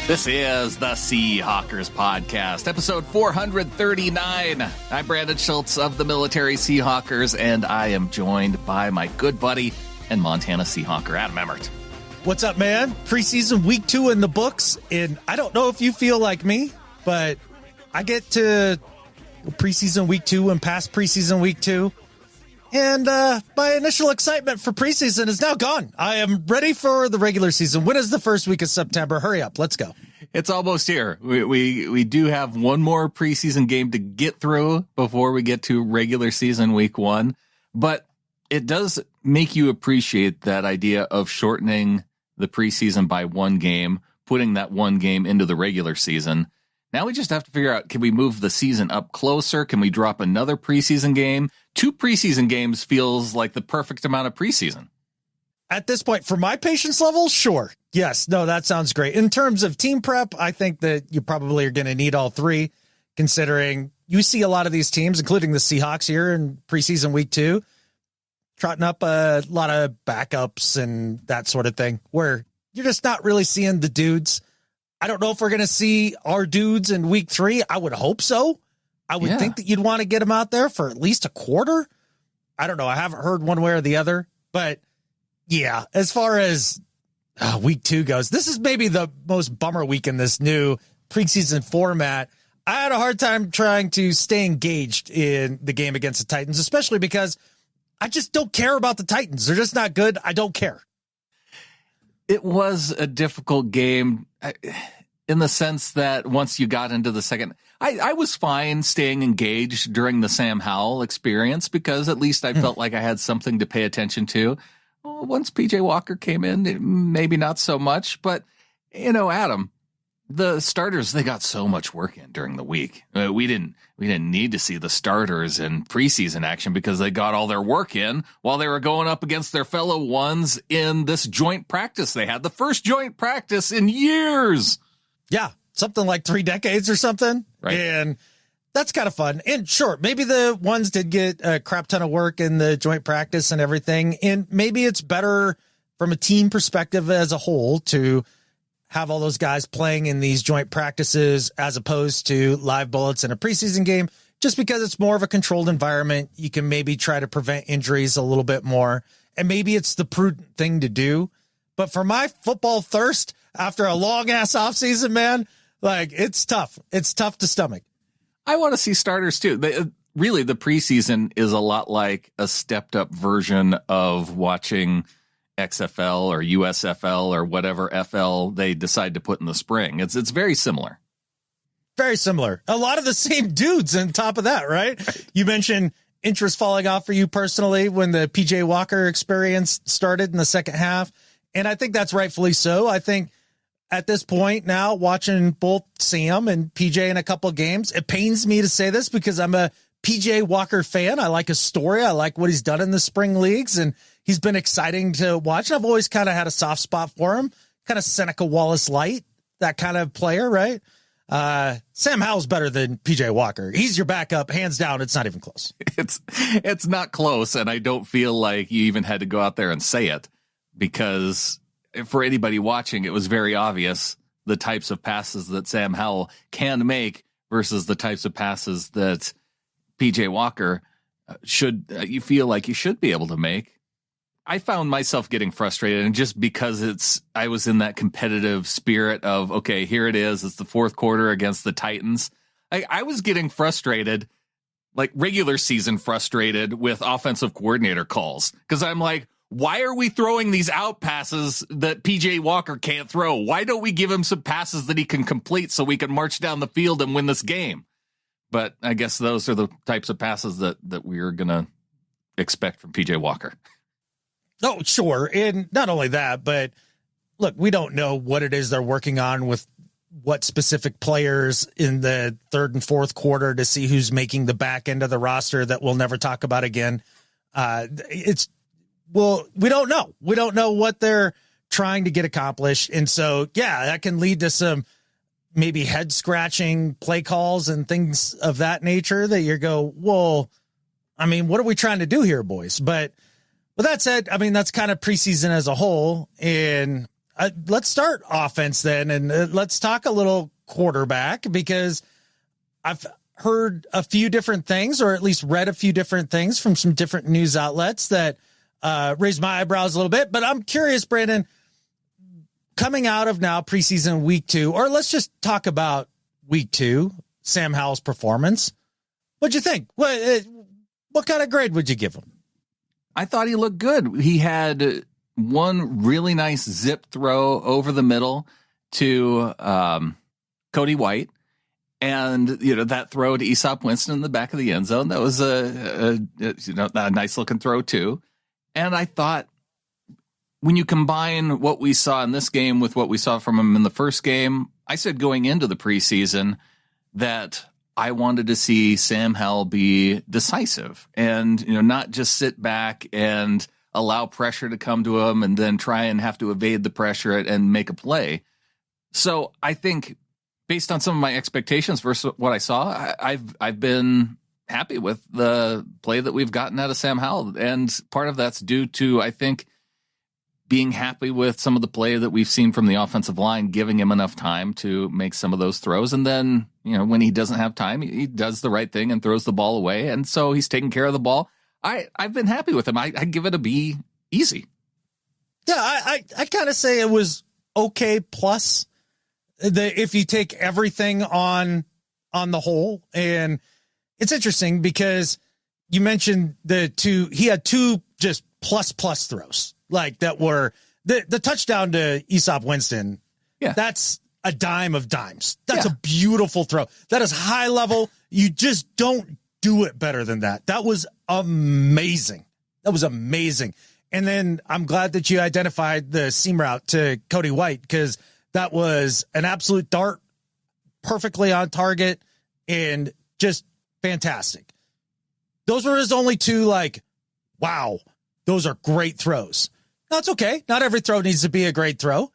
This is the Seahawkers Podcast, episode 439. I'm Brandon Schultz of the Military Seahawkers, and I am joined by my good buddy and Montana Seahawker, Adam Emmert. What's up, man? Preseason week 2 in the books, and I don't know if you feel like me, but I get to preseason week 2 and past preseason week 2, and my initial excitement for preseason is now gone. I am ready for the regular season. When is the first week of September? Hurry up. Let's go. It's almost here. We do have one more preseason game to get through before we get to regular season week 1, but it does make you appreciate that idea of shortening the preseason by one game, putting that one game into the regular season. Now we just have to figure out, can we move the season up closer? Can we drop another preseason game? 2 preseason games feels like the perfect amount of preseason. At this point, for my patience level, sure. Yes, no, that sounds great. In terms of team prep, I think that you probably are going to need all 3, considering you see a lot of these teams, including the Seahawks here in preseason week 2, trotting up a lot of backups and that sort of thing, where you're just not really seeing the dudes. I don't know if we're going to see our dudes in week 3. I would hope so. I would think that you'd want to get them out there for at least a quarter. I don't know. I haven't heard one way or the other, but yeah, as far as week 2 goes, this is maybe the most bummer week in this new preseason format. I had a hard time trying to stay engaged in the game against the Titans, especially because I just don't care about the Titans. They're just not good. I don't care. It was a difficult game in the sense that once you got into the second, I was fine staying engaged during the Sam Howell experience because at least I felt like I had something to pay attention to. Well, once PJ Walker came in, maybe not so much, but you know, Adam, the starters, they got so much work in during the week. We didn't need to see the starters in preseason action because they got all their work in while they were going up against their fellow ones in this joint practice. They had the first joint practice in years. Yeah, something like 3 decades or something. Right. And that's kind of fun. And sure, maybe the ones did get a crap ton of work in the joint practice and everything. And maybe it's better from a team perspective as a whole to have all those guys playing in these joint practices as opposed to live bullets in a preseason game, just because it's more of a controlled environment. You can maybe try to prevent injuries a little bit more, and maybe it's the prudent thing to do. But for my football thirst after a long ass offseason, man, like it's tough. It's tough to stomach. I want to see starters too. Really, the preseason is a lot like a stepped up version of watching XFL or USFL or whatever FL they decide to put in the spring. It's very similar. Very similar. A lot of the same dudes on top of that, right? You mentioned interest falling off for you personally when the PJ Walker experience started in the second half. And I think that's rightfully so. I think at this point now, watching both Sam and PJ in a couple of games, it pains me to say this because I'm a PJ Walker fan. I like his story. I like what he's done in the spring leagues, and he's been exciting to watch. I've always kind of had a soft spot for him, kind of Seneca Wallace light, that kind of player, right? Sam Howell's better than PJ Walker. He's your backup, hands down. It's not even close. It's not close, and I don't feel like you even had to go out there and say it, because for anybody watching, it was very obvious the types of passes that Sam Howell can make versus the types of passes that PJ Walker you feel like you should be able to make. I found myself getting frustrated, and just because I was in that competitive spirit of, okay, here it is. It's the fourth quarter against the Titans. I was getting frustrated, like regular season frustrated with offensive coordinator calls. Cause I'm like, why are we throwing these out passes that PJ Walker can't throw? Why don't we give him some passes that he can complete so we can march down the field and win this game? But I guess those are the types of passes that we're going to expect from PJ Walker. Oh, sure. And not only that, but look, we don't know what it is they're working on with what specific players in the third and fourth quarter to see who's making the back end of the roster that we'll never talk about again. We don't know. We don't know what they're trying to get accomplished. And so, yeah, that can lead to some maybe head scratching play calls and things of that nature that you go, well, I mean, what are we trying to do here, boys? But with that said, I mean, that's kind of preseason as a whole. And let's start offense then, and let's talk a little quarterback, because I've heard a few different things, or at least read a few different things from some different news outlets that raised my eyebrows a little bit. But I'm curious, Brandon, coming out of now preseason week 2, or let's just talk about week 2, Sam Howell's performance. What'd you think? What kind of grade would you give him? I thought he looked good. He had one really nice zip throw over the middle to Cody White. And, that throw to Aesop Winston in the back of the end zone, that was a nice looking throw too. And I thought, when you combine what we saw in this game with what we saw from him in the first game, I said going into the preseason that I wanted to see Sam Howell be decisive and, not just sit back and allow pressure to come to him and then try and have to evade the pressure and make a play. So I think, based on some of my expectations versus what I saw, I've been happy with the play that we've gotten out of Sam Howell. And part of that's due to, I think, being happy with some of the play that we've seen from the offensive line, giving him enough time to make some of those throws. And then, when he doesn't have time, he does the right thing and throws the ball away. And so he's taking care of the ball. I've been happy with him. I give it a B, easy. Yeah, I kind of say it was okay plus. If you take everything on the whole. And it's interesting because you mentioned he had 2 just plus throws, like that were the touchdown to Aesop Winston. Yeah. That's a dime of dimes. That's a beautiful throw. That is high level. You just don't do it better than that. That was amazing. And then I'm glad that you identified the seam route to Cody White, because that was an absolute dart, perfectly on target, and just fantastic. Those were his only 2, wow, those are great throws. That's okay. Not every throw needs to be a great throw.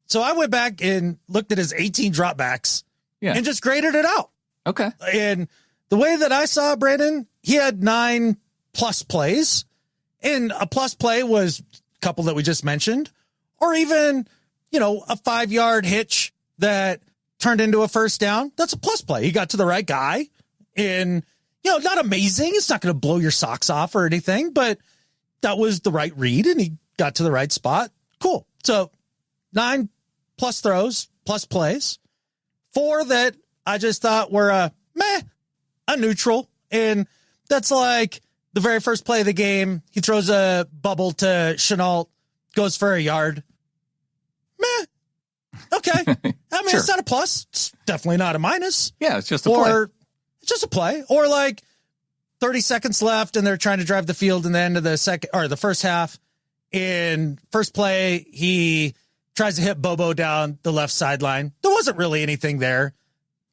So I went back and looked at his 18 dropbacks and just graded it out. Okay. And the way that I saw Brandon, he had 9 plus plays, and a plus play was a couple that we just mentioned, or even, a 5-yard hitch that turned into a first down. That's a plus play. He got to the right guy, and, not amazing. It's not going to blow your socks off or anything, but that was the right read, and he got to the right spot. Cool. So 9 plus throws, plus plays, 4 that I just thought were a neutral. And that's like the very first play of the game. He throws a bubble to Chenault, goes for a yard. Okay. I mean, sure. It's not a plus. It's definitely not a minus. Yeah, it's just a play. It's just a play. Or 30 seconds left and they're trying to drive the field in the end of the first half. In first play, he tries to hit Bobo down the left sideline. There wasn't really anything there,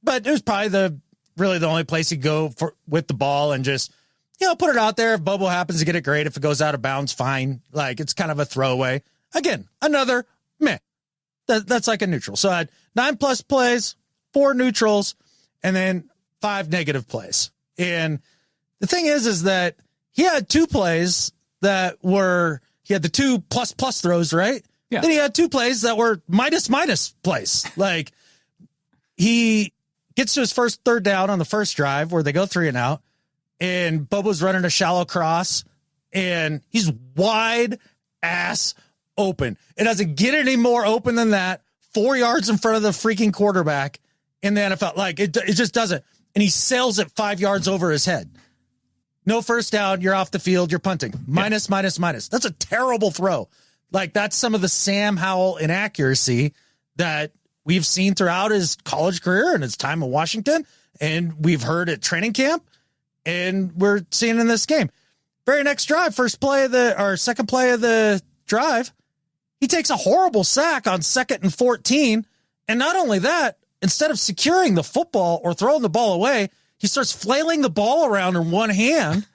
but it was probably the only place he'd go with the ball and just, put it out there. If Bobo happens to get it, great. If it goes out of bounds, fine. It's kind of a throwaway. Again, another meh. That's like a neutral. So I had 9 plus plays, 4 neutrals, and then 5 negative plays. And the thing is that he had 2 plays that were, he had the 2 plus throws, right? Yeah. Then he had 2 plays that were minus plays. He gets to his first third down on the first drive where they go 3 and out, and Bobo's running a shallow cross, and he's wide ass open. It doesn't get any more open than that. 4 yards in front of the freaking quarterback in the NFL. It just doesn't. And he sails it 5 yards over his head. No first down. You're off the field. You're punting. Minus. That's a terrible throw. That's some of the Sam Howell inaccuracy that we've seen throughout his college career and his time in Washington. And we've heard at training camp, and we're seeing in this game. Very next drive, second play of the drive, he takes a horrible sack on 2nd and 14. And not only that, instead of securing the football or throwing the ball away, he starts flailing the ball around in one hand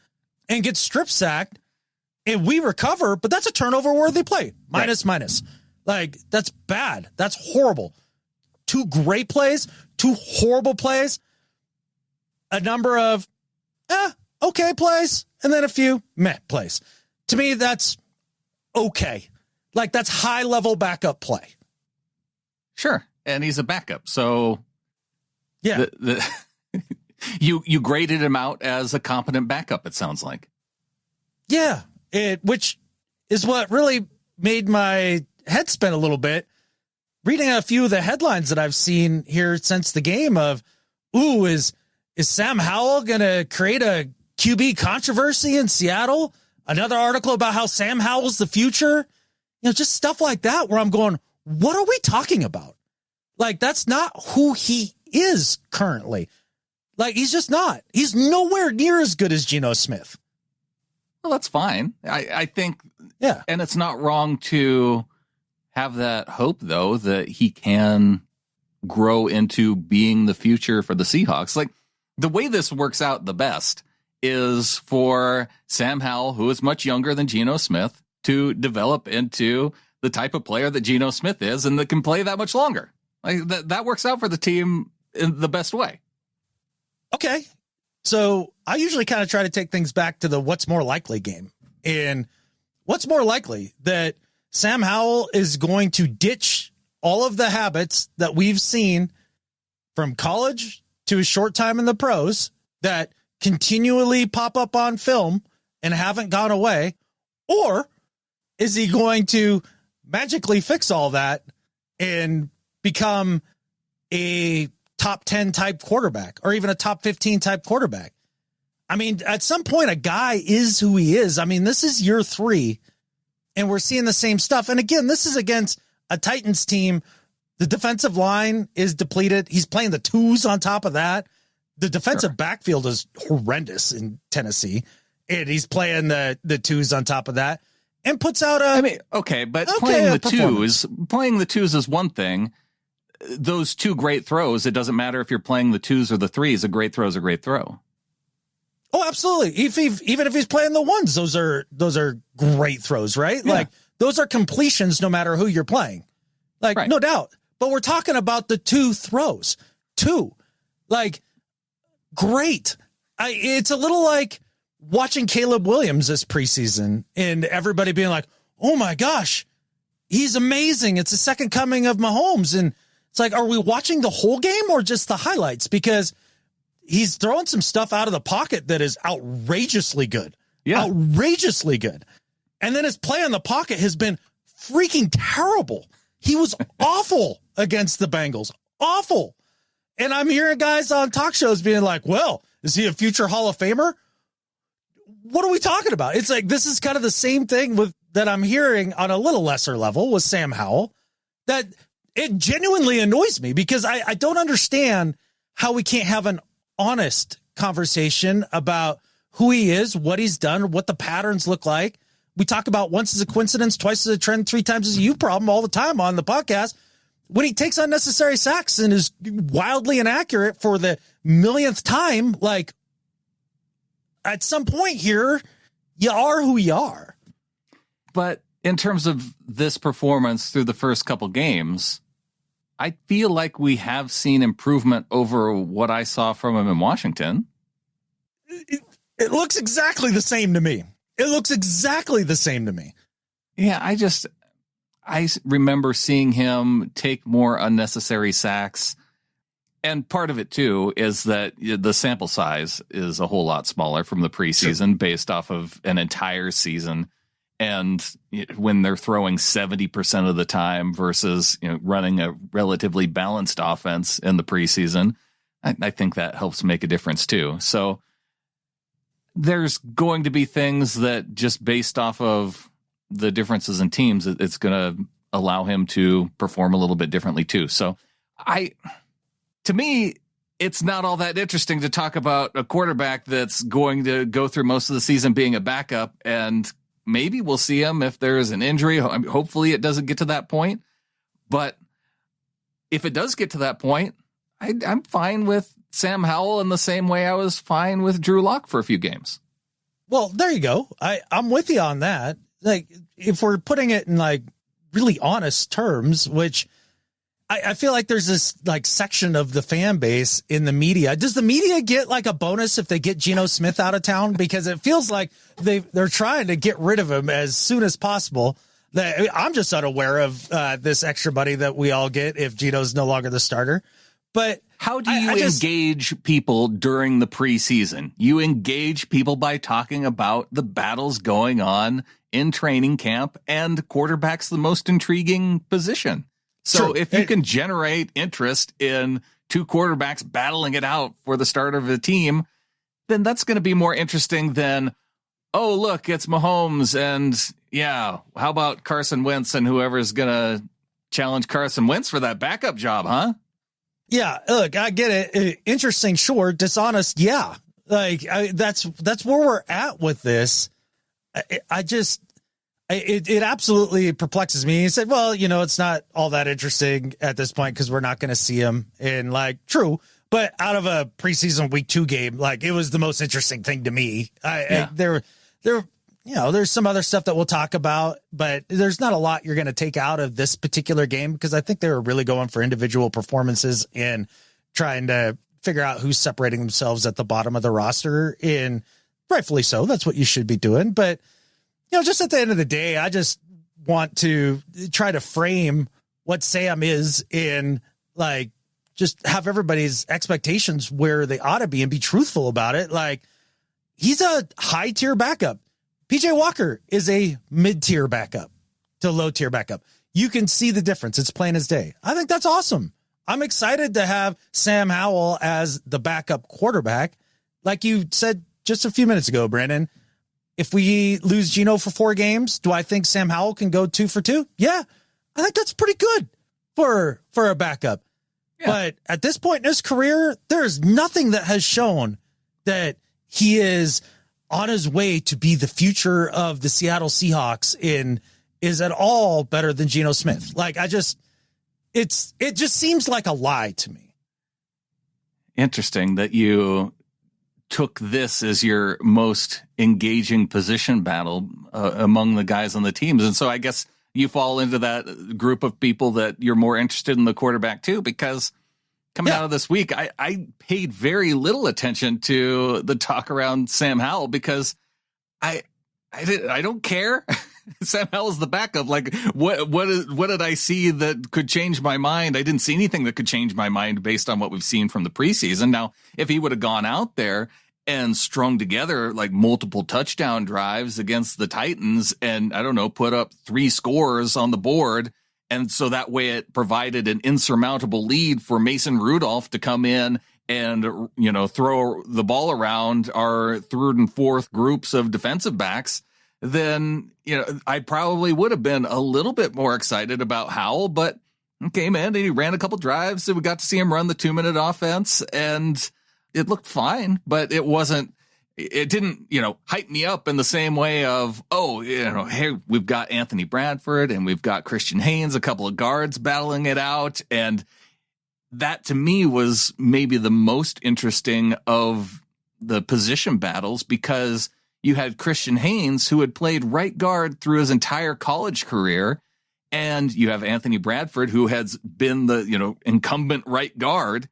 and gets strip sacked. And we recover, but that's a turnover worthy play. Minus. That's bad. That's horrible. 2 great plays, 2 horrible plays, a number of okay plays, and then a few meh plays. To me, that's okay. Like, that's high-level backup play. Sure, and he's a backup, so yeah, you graded him out as a competent backup. It sounds like, yeah, which is what really made my head spin a little bit. Reading a few of the headlines that I've seen here since the game of, ooh, is Sam Howell going to create a QB controversy in Seattle? Another article about how Sam Howell's the future. Just stuff like that where I'm going, what are we talking about? Like, that's not who he is currently. Like, he's just not. He's nowhere near as good as Geno Smith. Well, that's fine. I think, yeah. And it's not wrong to have that hope, though, that he can grow into being the future for the Seahawks. Like, the way this works out the best is for Sam Howell, who is much younger than Geno Smith, to develop into the type of player that Geno Smith is and that can play that much longer. Like, that works out for the team in the best way. Okay. So I usually kind of try to take things back to the what's more likely game. And what's more likely, that Sam Howell is going to ditch all of the habits that we've seen from college to his short time in the pros that continually pop up on film and haven't gone away? Or is he going to magically fix all that and become a top 10 type quarterback or even a top 15 type quarterback? I mean, at some point, a guy is who he is. I mean, this is year 3 and we're seeing the same stuff. And again, this is against a Titans team. The defensive line is depleted. He's playing the twos on top of that. The defensive backfield is horrendous in Tennessee, and he's playing the twos on top of that and puts out playing the twos is one thing. Those two great throws, it doesn't matter if you're playing the twos or the threes. A great throw is a great throw. Oh, absolutely. Even if he's playing the ones, those are great throws, right? Yeah. Like, those are completions no matter who you're playing. Like, right. No doubt. But we're talking about the two throws. Like, great. It's a little like watching Caleb Williams this preseason and everybody being like, oh my gosh, he's amazing. It's the second coming of Mahomes. And it's like, are we watching the whole game or just the highlights? Because he's throwing some stuff out of the pocket that is outrageously good. Yeah. Outrageously good. And then his play in the pocket has been freaking terrible. He was awful against the Bengals. Awful. And I'm hearing guys on talk shows being like, well, is he a future Hall of Famer? What are we talking about? It's like, this is kind of the same thing that I'm hearing on a little lesser level with Sam Howell, that it genuinely annoys me because I don't understand how we can't have an honest conversation about who he is, what he's done, what the patterns look like. We talk about once is a coincidence, twice is a trend, 3 times is a you problem all the time on the podcast. When he takes unnecessary sacks and is wildly inaccurate for the millionth time, like, at some point here, you are who you are. But in terms of this performance through the first couple games, I feel like we have seen improvement over what I saw from him in Washington. It looks exactly the same to me. Yeah, I remember seeing him take more unnecessary sacks. And part of it, too, is that the sample size is a whole lot smaller from the preseason based off of an entire season. And when they're throwing 70% of the time versus running a relatively balanced offense in the preseason, I think that helps make a difference, too. So there's going to be things that just based off of the differences in teams, it's going to allow him to perform a little bit differently, too. So to me, it's not all that interesting to talk about a quarterback that's going to go through most of the season being a backup, and maybe we'll see him if there is an injury. Hopefully it doesn't get to that point. But if it does get to that point, I'm fine with Sam Howell in the same way I was fine with Drew Lock for a few games. Well, there you go. I'm with you on that. Like, if we're putting it in like really honest terms, which I feel like there's this like section of the fan base in the media. Does the media get like a bonus if they get Geno Smith out of town? Because it feels like they're trying to get rid of him as soon as possible. I'm just unaware of this extra money that we all get if Gino's no longer the starter. But how do you engage people during the preseason? You engage people by talking about the battles going on in training camp, and quarterback's the most intriguing position. So if you can generate interest in two quarterbacks battling it out for the start of the team, then that's going to be more interesting than, oh, look, it's Mahomes. And yeah, how about Carson Wentz and whoever's going to challenge Carson Wentz for that backup job, huh? Yeah, look, I get it. Interesting, sure. Dishonest, yeah. Like that's where we're at with this. It absolutely perplexes me. He said, well, it's not all that interesting at this point because we're not going to see him. And true, but out of a preseason week 2 game, it was the most interesting thing to me. There's some other stuff that we'll talk about, but there's not a lot you're going to take out of this particular game because I think they were really going for individual performances and trying to figure out who's separating themselves at the bottom of the roster. And rightfully so. That's what you should be doing. But just at the end of the day, I just want to try to frame what Sam is in, just have everybody's expectations where they ought to be and be truthful about it. He's a high tier backup. PJ Walker is a mid-tier backup to low-tier backup. You can see the difference. It's plain as day. I think that's awesome. I'm excited to have Sam Howell as the backup quarterback. Like you said just a few minutes ago, Brandon, if we lose Gino for 4 games, do I think Sam Howell can go 2 for 2? Yeah, I think that's pretty good for a backup. Yeah. But at this point in his career, there's nothing that has shown that he is on his way to be the future of the Seattle Seahawks is at all better than Geno Smith. It just seems like a lie to me. Interesting that you took this as your most engaging position battle among the guys on the teams. And so I guess you fall into that group of people that you're more interested in the quarterback too, because coming out of this week, I paid very little attention to the talk around Sam Howell because I don't care. Sam Howell's the backup. What did I see that could change my mind? I didn't see anything that could change my mind based on what we've seen from the preseason. Now, if he would have gone out there and strung together multiple touchdown drives against the Titans and, I don't know, put up 3 scores on the board, and so that way it provided an insurmountable lead for Mason Rudolph to come in and, throw the ball around our 3rd and 4th groups of defensive backs, then, I probably would have been a little bit more excited about Howell. But okay, man, he ran a couple drives and we got to see him run the 2-minute offense and it looked fine, but it didn't, hype me up in the same way of, hey, we've got Anthony Bradford and we've got Christian Haynes, a couple of guards battling it out. And that to me was maybe the most interesting of the position battles because you had Christian Haynes who had played right guard through his entire college career. And you have Anthony Bradford who has been the, incumbent right guard.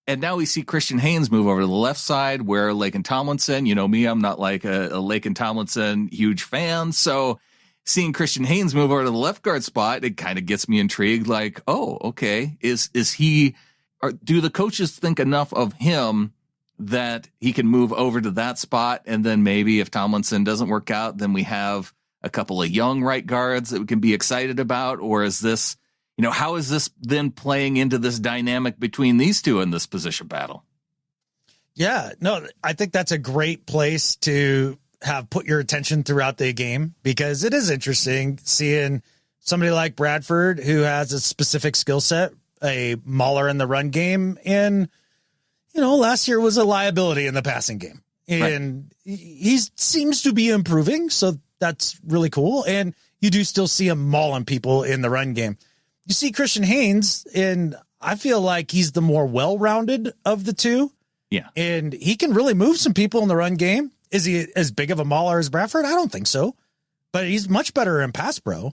And now we see Christian Haynes move over to the left side where Laken Tomlinson, me, I'm not like a Laken Tomlinson huge fan. So seeing Christian Haynes move over to the left guard spot, it kind of gets me intrigued. Oh, okay. Do the coaches think enough of him that he can move over to that spot? And then maybe if Tomlinson doesn't work out, then we have a couple of young right guards that we can be excited about? Or is this, how is this then playing into this dynamic between these two in this position battle? Yeah, no, I think that's a great place to have put your attention throughout the game because it is interesting seeing somebody like Bradford who has a specific skill set, a mauler in the run game. And, last year was a liability in the passing game and he seems to be improving. So that's really cool. And you do still see him mauling people in the run game. You see Christian Haynes, and I feel like he's the more well-rounded of the two. Yeah. And he can really move some people in the run game. Is he as big of a mauler as Bradford? I don't think so. But he's much better in pass pro.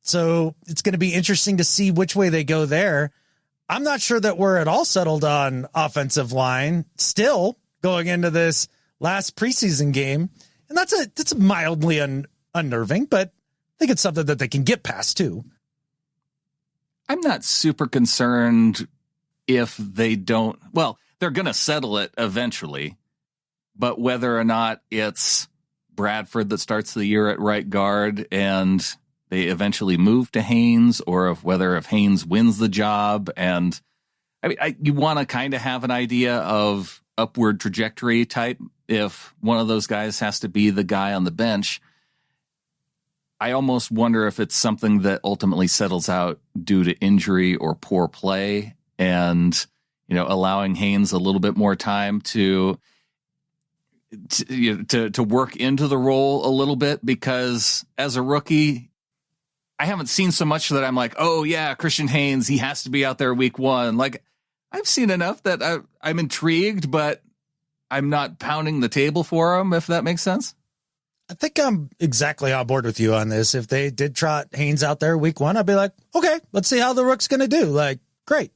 So it's going to be interesting to see which way they go there. I'm not sure that we're at all settled on offensive line still going into this last preseason game. And that's mildly unnerving, but I think it's something that they can get past too. I'm not super concerned if they don't. Well, they're going to settle it eventually, but whether or not it's Bradford that starts the year at right guard and they eventually move to Haynes, or if Haynes wins the job. And I mean, you want to kind of have an idea of upward trajectory type. If one of those guys has to be the guy on the bench, I almost wonder if it's something that ultimately settles out due to injury or poor play, and, allowing Haynes a little bit more time to work into the role a little bit, because as a rookie, I haven't seen so much that I'm like, oh yeah, Christian Haynes, he has to be out there week one. Like, I've seen enough that I'm intrigued, but I'm not pounding the table for him, if that makes sense. I think I'm exactly on board with you on this. If they did trot Haynes out there week one, I'd be like, okay, let's see how the Rook's going to do. Like, great.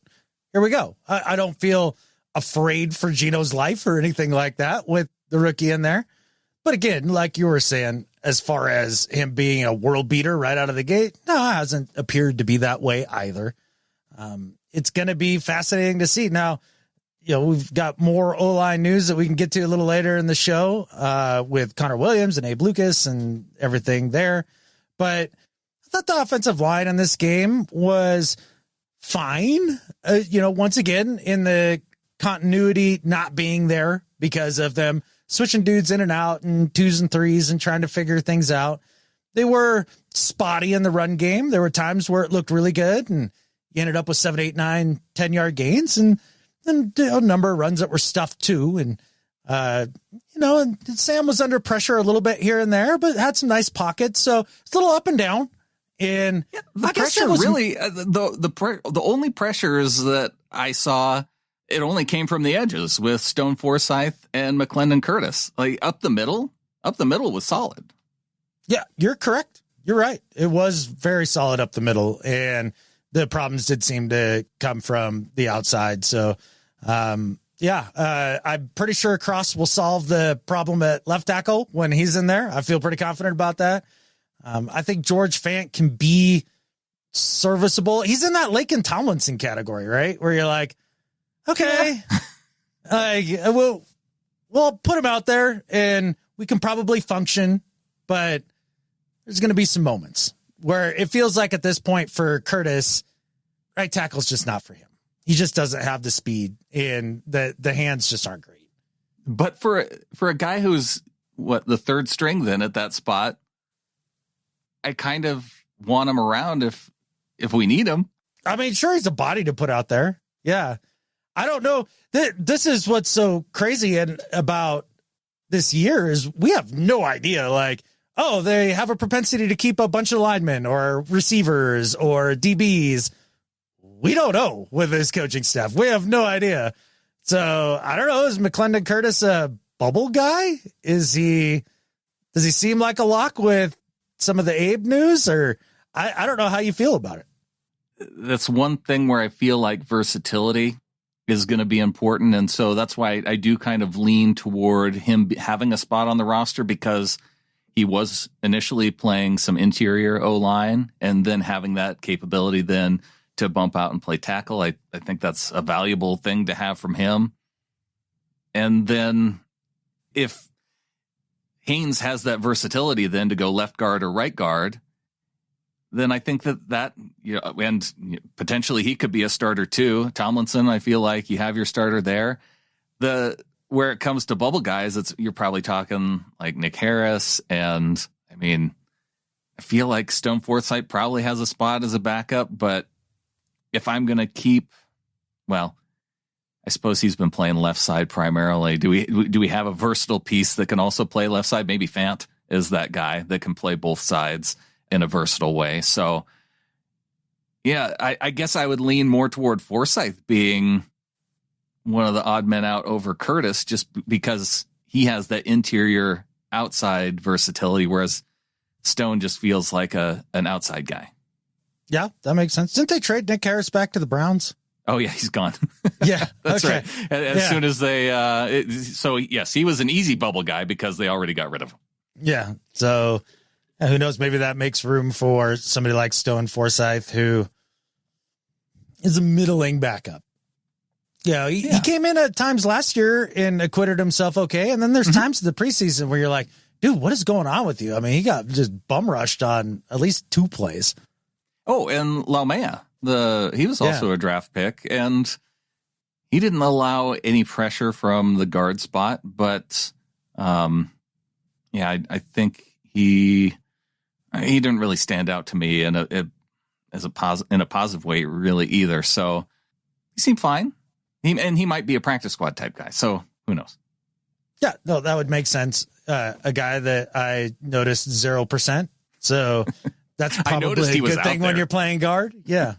Here we go. I don't feel afraid for Gino's life or anything like that with the rookie in there. But again, like you were saying, as far as him being a world beater right out of the gate, no, it hasn't appeared to be that way either. It's going to be fascinating to see. Now, we've got more O-line news that we can get to a little later in the show with Connor Williams and Abe Lucas and everything there. But I thought the offensive line in this game was fine. Once again, in the continuity not being there because of them switching dudes in and out and 2s and 3s and trying to figure things out. They were spotty in the run game. There were times where it looked really good, and you ended up with 7, 8, 9, 10-yard gains, and a number of runs that were stuffed too. And, and Sam was under pressure a little bit here and there, but had some nice pockets. So it's a little up and down. And the pressure really, the only pressures that I saw, it only came from the edges with Stone Forsyth and McClendon Curtis. Like, up the middle was solid. Yeah, you're correct. You're right. It was very solid up the middle, and the problems did seem to come from the outside. So, I'm pretty sure Cross will solve the problem at left tackle when he's in there. I feel pretty confident about that. I think George Fant can be serviceable. He's in that Laken Tomlinson category, right? Where you're like, okay, we'll put him out there and we can probably function, but there's going to be some moments where it feels like at this point for Curtis, right tackle's just not for him. He just doesn't have the speed, and the hands just aren't great. But for a guy who's the third string then at that spot, I kind of want him around if we need him. I mean, sure, he's a body to put out there. Yeah. I don't know. This is what's so crazy about this year is we have no idea. Like, oh, they have a propensity to keep a bunch of linemen or receivers or DBs. We don't know with this coaching staff. We have no idea. So I don't know. Is McClendon Curtis a bubble guy? Does he seem like a lock with some of the Abe news, or I don't know how you feel about it. That's one thing where I feel like versatility is going to be important. And so that's why I do kind of lean toward him having a spot on the roster, because he was initially playing some interior O-line and then having that capability then to bump out and play tackle. I think that's a valuable thing to have from him. And then if Haynes has that versatility then to go left guard or right guard, then I think that and potentially he could be a starter too. Tomlinson, I feel like you have your starter there. Where it comes to bubble guys, you're probably talking like Nick Harris, and I mean, I feel like Stone Forsythe probably has a spot as a backup, but if I'm going to keep, well, I suppose he's been playing left side primarily. Do we have a versatile piece that can also play left side? Maybe Fant is that guy that can play both sides in a versatile way. So, yeah, I guess I would lean more toward Forsythe being one of the odd men out over Curtis, just because he has that interior outside versatility, whereas Stone just feels like an outside guy. Yeah, that makes sense. Didn't they trade Nick Harris back to the Browns? Oh yeah, he's gone. Yeah, that's okay. right. As soon as they, so yes, he was an easy bubble guy because they already got rid of him. Yeah. So And who knows? Maybe that makes room for somebody like Stone Forsythe, who is a middling backup. Yeah, he came in at times last year and acquitted himself okay. And then there's times in the preseason where you're like, dude, what is going on with you? I mean, he got just bum rushed on at least 2 plays. Oh, and Laumea, he was also a draft pick, and he didn't allow any pressure from the guard spot. But I think he didn't really stand out to me in a positive way really either. So he seemed fine. He might be a practice squad type guy. So who knows? Yeah, no, that would make sense. A guy that I noticed 0%. So that's probably a good thing when you're playing guard. Yeah.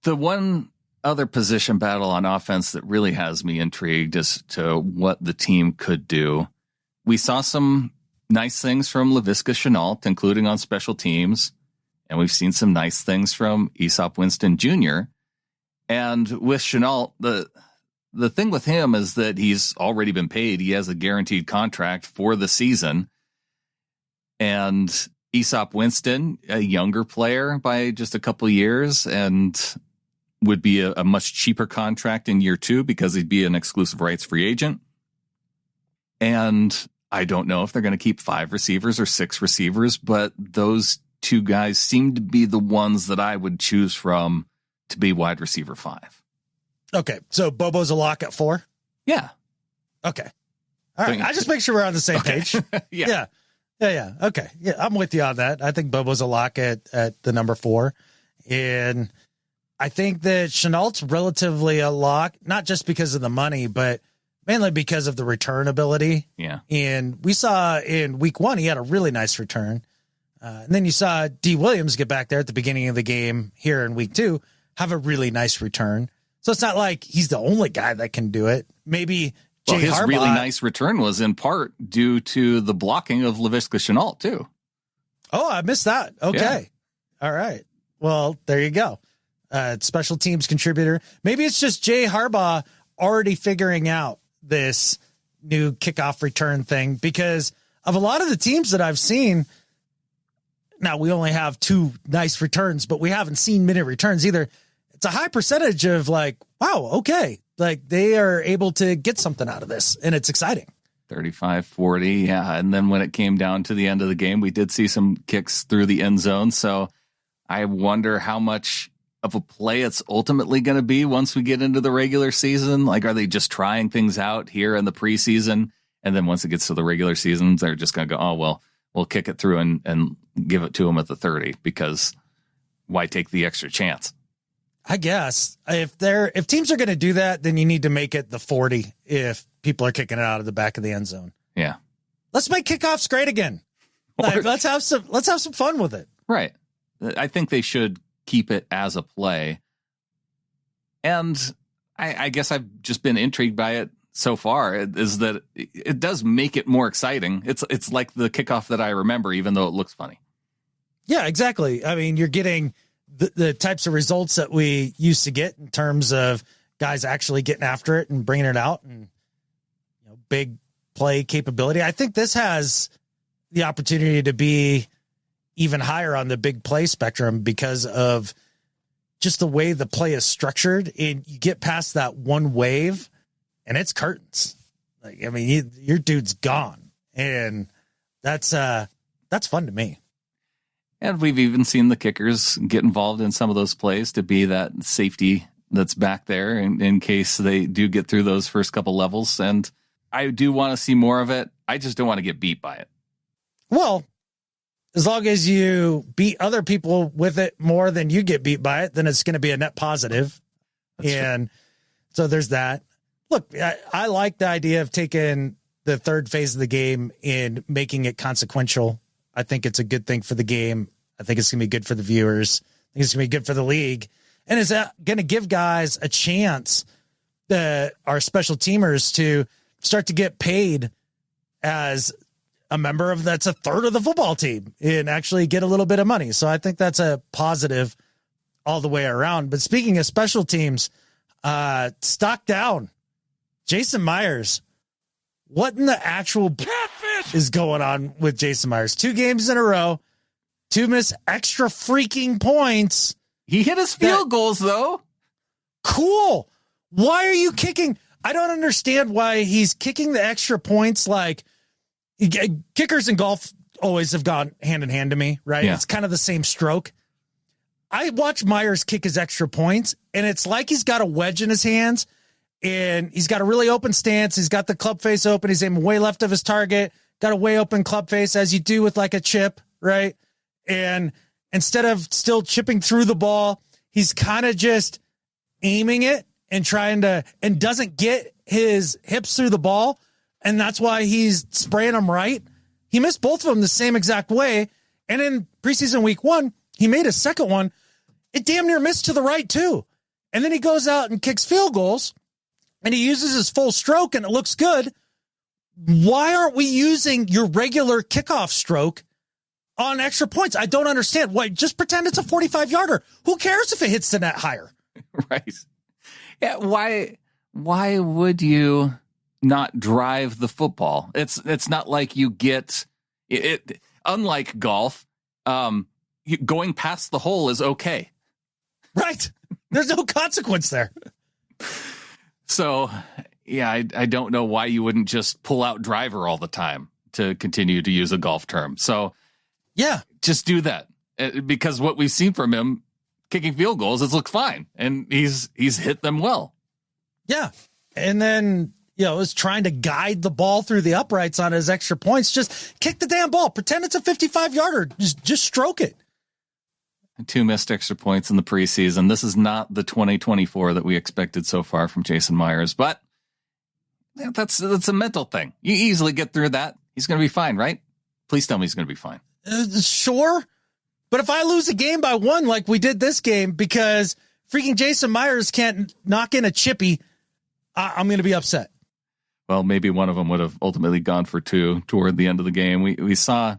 The one other position battle on offense that really has me intrigued as to what the team could do. We saw some nice things from Laviska Shenault, including on special teams. And we've seen some nice things from Aesop Winston Jr. And with Shenault, the thing with him is that he's already been paid. He has a guaranteed contract for the season. And Aesop Winston, a younger player by just a couple of years, and would be a much cheaper contract in year 2 because he'd be an exclusive rights free agent. And I don't know if they're going to keep 5 receivers or 6 receivers, but those 2 guys seem to be the ones that I would choose from to be wide receiver 5. Okay, so Bobo's a lock at 4? Yeah. Okay. All right, I just make sure we're on the same page. Yeah. Okay. Yeah, I'm with you on that. I think Bobo's a lock at the number 4. And I think that Chenault's relatively a lock, not just because of the money, but mainly because of the return ability. Yeah. And we saw in week 1, he had a really nice return. And then you saw D. Williams get back there at the beginning of the game here in week 2, have a really nice return. So it's not like he's the only guy that can do it. Maybe his Harbaugh, really nice return was in part due to the blocking of Laviska Shenault too. Oh, I missed that. Okay. Yeah. All right. Well, there you go. Special teams contributor. Maybe it's just Jay Harbaugh already figuring out this new kickoff return thing, because of a lot of the teams that I've seen. Now we only have 2 nice returns, but we haven't seen many returns either. It's a high percentage of like, wow, okay. Like they are able to get something out of this, and it's exciting. 35-40. Yeah. And then when it came down to the end of the game, we did see some kicks through the end zone. So I wonder how much of a play it's ultimately going to be once we get into the regular season. Like, are they just trying things out here in the preseason? And then once it gets to the regular season, they're just going to go, oh, well, we'll kick it through and give it to them at the 30, because why take the extra chance? I guess if teams are going to do that, then you need to make it the 40 if people are kicking it out of the back of the end zone. Yeah. Let's make kickoffs great again. Like, let's have some fun with it. Right. I think they should keep it as a play. And I guess I've just been intrigued by it so far, is that it does make it more exciting. It's like the kickoff that I remember, even though it looks funny. Yeah, exactly. I mean, you're getting the types of results that we used to get in terms of guys actually getting after it and bringing it out, and big play capability. I think this has the opportunity to be even higher on the big play spectrum because of just the way the play is structured. And you get past that one wave and it's curtains. Like, I mean, your dude's gone, and that's fun to me. And we've even seen the kickers get involved in some of those plays to be that safety that's back there in case they do get through those first couple levels. And I do want to see more of it. I just don't want to get beat by it. Well, as long as you beat other people with it more than you get beat by it, then it's going to be a net positive. That's true. So there's that. Look, I like the idea of taking the third phase of the game and making it consequential. I think it's a good thing for the game. I think it's going to be good for the viewers. I think it's going to be good for the league. And it's going to give guys a chance, our special teamers, to start to get paid as a member of that's a third of the football team and actually get a little bit of money. So I think that's a positive all the way around. But speaking of special teams, stock down, Jason Myers. What in the actual catfish is going on with Jason Myers. 2 games in a row, 2 missed extra freaking points. He hit his field goals, though. Cool. Why are you kicking? I don't understand why he's kicking the extra points. Like, kickers in golf always have gone hand in hand to me, right? Yeah. It's kind of the same stroke. I watch Myers kick his extra points, and it's like he's got a wedge in his hands, and he's got a really open stance. He's got the club face open. He's aiming way left of his target, got a way open club face, as you do with like a chip, right? And instead of still chipping through the ball, he's kind of just aiming it and trying to, and doesn't get his hips through the ball. And that's why he's spraying them right. He missed both of them the same exact way. And in preseason week 1, he made a second one. It damn near missed to the right too. And then he goes out and kicks field goals and he uses his full stroke and it looks good. Why aren't we using your regular kickoff stroke on extra points? I don't understand. Why? Just pretend it's a 45-yarder. Who cares if it hits the net higher? Right. Yeah. Why would you not drive the football? It's not like you get it. Unlike golf, going past the hole is okay. Right. There's no consequence there. So, yeah, I don't know why you wouldn't just pull out driver all the time, to continue to use a golf term. So, yeah, just do that, because what we've seen from him kicking field goals has looked fine, and he's hit them well. Yeah. And then, is trying to guide the ball through the uprights on his extra points. Just kick the damn ball. Pretend it's a 55-yarder. Just stroke it. 2 missed extra points in the preseason. This is not the 2024 that we expected so far from Jason Myers, but that's a mental thing. You easily get through that. He's going to be fine, right? Please tell me he's going to be fine. Sure. But if I lose a game by 1, like we did this game, because freaking Jason Myers can't knock in a chippy, I'm going to be upset. Well, maybe one of them would have ultimately gone for 2 toward the end of the game. We saw,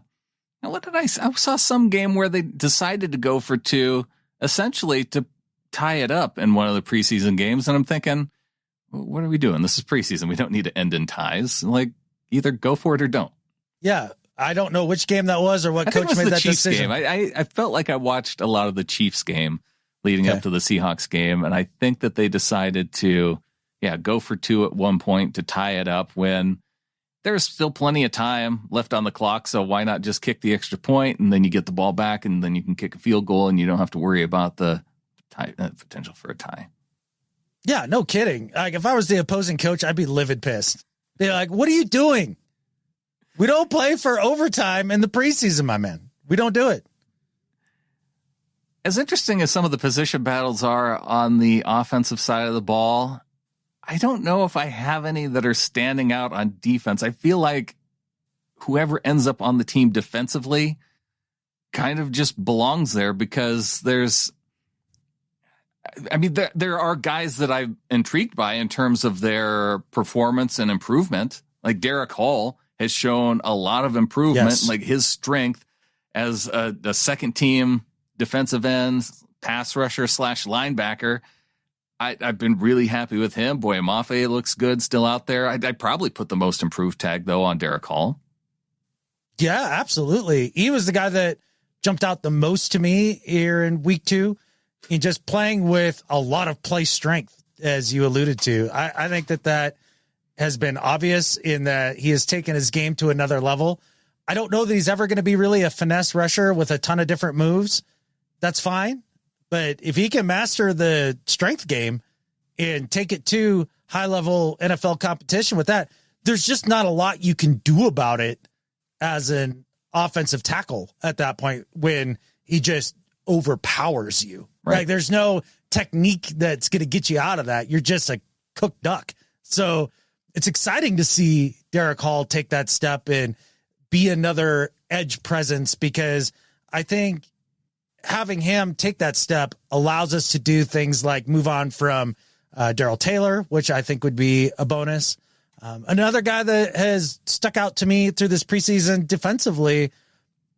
what did I saw some game where they decided to go for 2, essentially to tie it up in one of the preseason games. And I'm thinking, what are we doing? This is preseason. We don't need to end in ties. Like, either go for it or don't. Yeah. I don't know which game that was or what coach made that Chiefs decision. Game. I felt like I watched a lot of the Chiefs game leading up to the Seahawks game. And I think that they decided to, go for 2 at one point to tie it up when there's still plenty of time left on the clock. So why not just kick the extra point, and then you get the ball back, and then you can kick a field goal, and you don't have to worry about the potential for a tie. Yeah, no kidding. Like, if I was the opposing coach, I'd be livid pissed. They're like, what are you doing? We don't play for overtime in the preseason, my man. We don't do it. As interesting as some of the position battles are on the offensive side of the ball, I don't know if I have any that are standing out on defense. I feel like whoever ends up on the team defensively kind of just belongs there, because there are guys that I'm intrigued by in terms of their performance and improvement. Like Derek Hall has shown a lot of improvement, like his strength as a second team defensive end, pass rusher / linebacker. I've been really happy with him. Boy, Mafe looks good still out there. I'd probably put the most improved tag, though, on Derek Hall. Yeah, absolutely. He was the guy that jumped out the most to me here in week 2. He just playing with a lot of play strength, as you alluded to. I think that has been obvious in that he has taken his game to another level. I don't know that he's ever going to be really a finesse rusher with a ton of different moves. That's fine. But if he can master the strength game and take it to high-level NFL competition with that, there's just not a lot you can do about it as an offensive tackle at that point when he just overpowers you. Right? Like, there's no technique that's going to get you out of that. You're just a cooked duck. So it's exciting to see Derek Hall take that step and be another edge presence, because I think having him take that step allows us to do things like move on from Darrell Taylor, which I think would be a bonus. Another guy that has stuck out to me through this preseason defensively,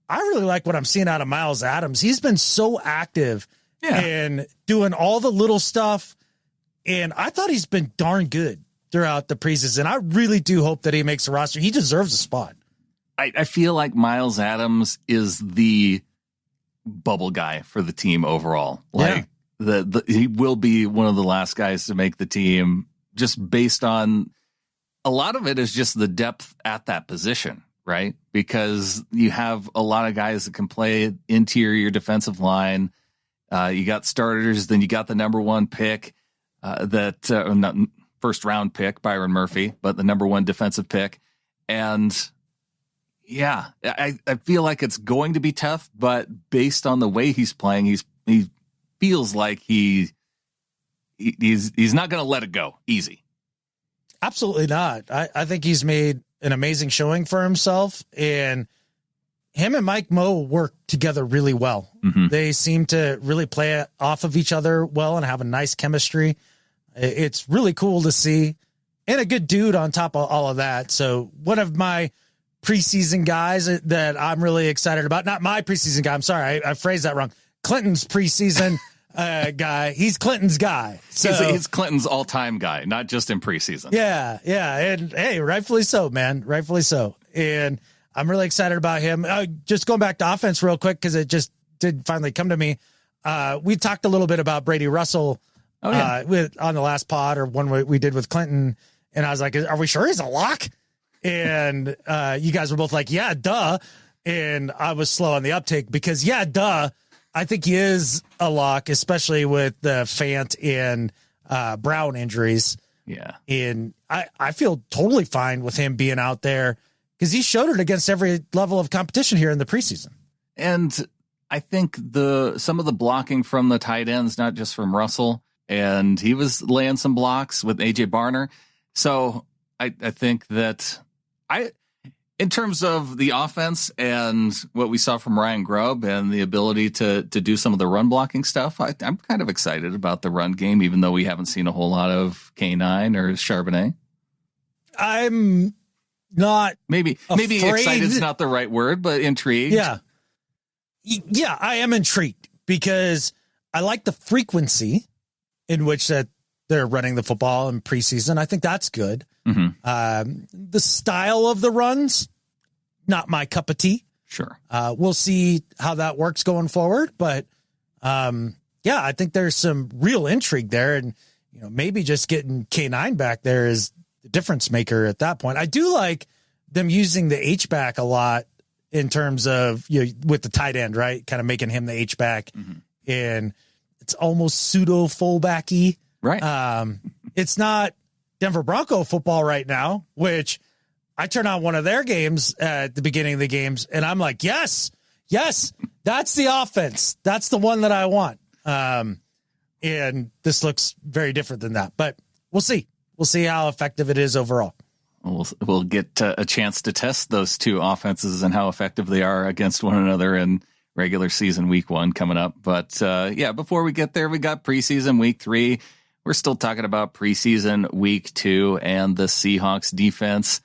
I really like what I'm seeing out of Miles Adams. He's been so active and doing all the little stuff, and I thought he's been darn good throughout the preseason. I really do hope that he makes a roster. He deserves a spot. I feel like Miles Adams is the bubble guy for the team overall. Like he will be one of the last guys to make the team, just based on a lot of it is just the depth at that position, right? Because you have a lot of guys that can play interior defensive line. You got starters, then you got the number one pick, not first round pick, Byron Murphy, but the number one defensive pick. And yeah, I feel like it's going to be tough, but based on the way he's playing, he feels like he's not going to let it go easy. Absolutely not. I think he's made an amazing showing for himself, and him and Mike Moe work together really well. Mm-hmm. They seem to really play off of each other well and have a nice chemistry. It's really cool to see, and a good dude on top of all of that. So one of my preseason guys that I'm really excited about, not my preseason guy. I'm sorry. I phrased that wrong. Clinton's preseason guy. He's Clinton's guy. So he's Clinton's all-time guy, not just in preseason. Yeah. And hey, rightfully so, man. Rightfully so. And I'm really excited about him. Just going back to offense real quick, because it just did finally come to me. We talked a little bit about Brady Russell on the last pod, or one we did with Clinton. And I was like, are we sure he's a lock? And you guys were both like, yeah, duh. And I was slow on the uptake because, yeah, duh. I think he is a lock, especially with the Fant and Brown injuries. Yeah. And I feel totally fine with him being out there because he showed it against every level of competition here in the preseason. And I think some of the blocking from the tight ends, not just from Russell, and he was laying some blocks with AJ Barner. So I think that in terms of the offense and what we saw from Ryan Grubb and the ability to do some of the run blocking stuff, I'm kind of excited about the run game, even though we haven't seen a whole lot of K9 or Charbonnet. I'm not maybe excited is not the right word, but intrigued. Yeah, I am intrigued because I like the frequency in which that they're running the football in preseason. I think that's good. Mm-hmm. The style of the runs, not my cup of tea. Sure. We'll see how that works going forward. But I think there's some real intrigue there. And, maybe just getting K9 back there is the difference maker at that point. I do like them using the H-back a lot in terms of, with the tight end, right? Kind of making him the H-back. Mm-hmm. And it's almost pseudo fullback-y. Right. It's not Denver Bronco football right now, which I turn on one of their games at the beginning of the games, and I'm like, yes, that's the offense. That's the one that I want. And this looks very different than that, but we'll see. We'll see how effective it is overall. We'll get a chance to test those two offenses and how effective they are against one another in regular season week 1 coming up. But before we get there, we got preseason week 3. We're still talking about preseason week 2 and the Seahawks defense.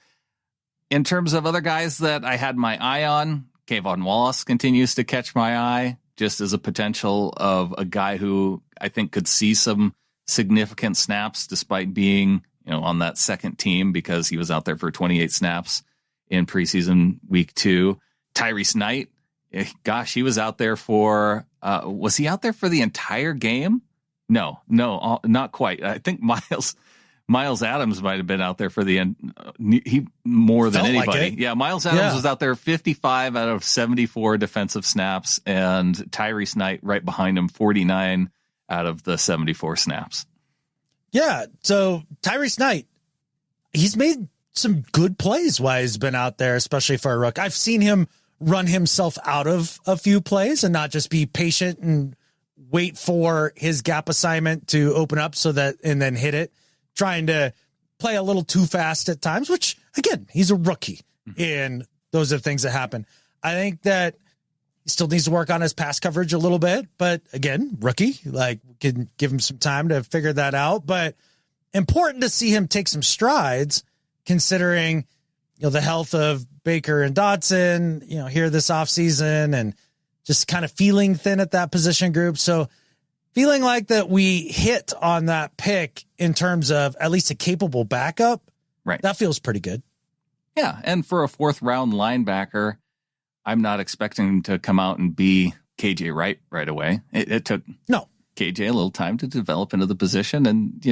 In terms of other guys that I had my eye on, Kayvon Wallace continues to catch my eye just as a potential of a guy who I think could see some significant snaps despite being, on that second team because he was out there for 28 snaps in preseason week 2. Tyrice Knight, gosh, he was out there for, was he out there for the entire game? No, not quite. I think Miles Adams might have been out there for the end. He more than anybody. Like yeah, Miles Adams was out there 55 out of 74 defensive snaps, and Tyrice Knight right behind him 49 out of the 74 snaps. Yeah, so Tyrice Knight, he's made some good plays while he's been out there, especially for a rook. I've seen him run himself out of a few plays and not just be patient and wait for his gap assignment to open up and then hit it, trying to play a little too fast at times, which again, he's a rookie and those are things that happen. I think that he still needs to work on his pass coverage a little bit, but again, rookie, can give him some time to figure that out, but important to see him take some strides considering, the health of Baker and Dotson, here this offseason and just kind of feeling thin at that position group. So feeling like that we hit on that pick in terms of at least a capable backup, right? That feels pretty good. Yeah, and for a fourth-round linebacker, I'm not expecting him to come out and be KJ Wright right away. It took KJ a little time to develop into the position, and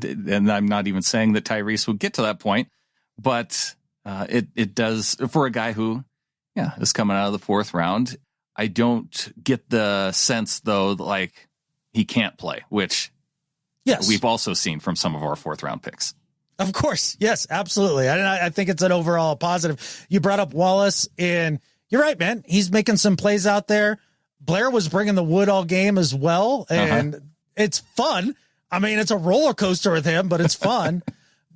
and I'm not even saying that Tyrice would get to that point, but it does for a guy who, is coming out of the fourth round. I don't get the sense though, like he can't play, which we've also seen from some of our fourth-round picks. Of course. Yes, absolutely. I think it's an overall positive. You brought up Wallace, and you're right, man. He's making some plays out there. Blair was bringing the wood all game as well, and it's fun. I mean, it's a roller coaster with him, but it's fun.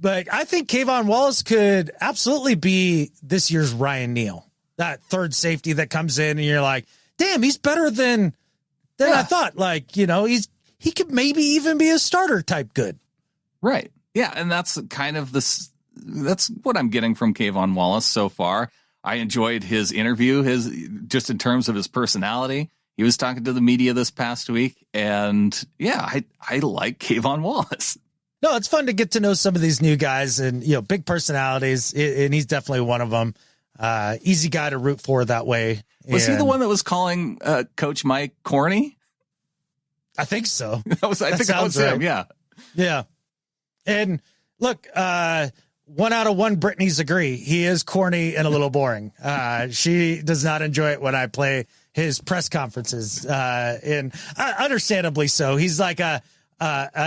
But I think Kayvon Wallace could absolutely be this year's Ryan Neal, that third safety that comes in, and you're like, damn, he's better than I thought. Like, he could maybe even be a starter type good. Right. Yeah, and that's kind of that's what I'm getting from Kayvon Wallace so far. I enjoyed his interview, just in terms of his personality. He was talking to the media this past week, and I like Kayvon Wallace. No, it's fun to get to know some of these new guys and, big personalities, and he's definitely one of them. Easy guy to root for that way. Was he the one that was calling Coach Mike corny? I think so. I think that was him, yeah. Yeah. And look, 1 out of 1 Britneys agree. He is corny and a little boring. She does not enjoy it when I play his press conferences. And understandably so. He's like a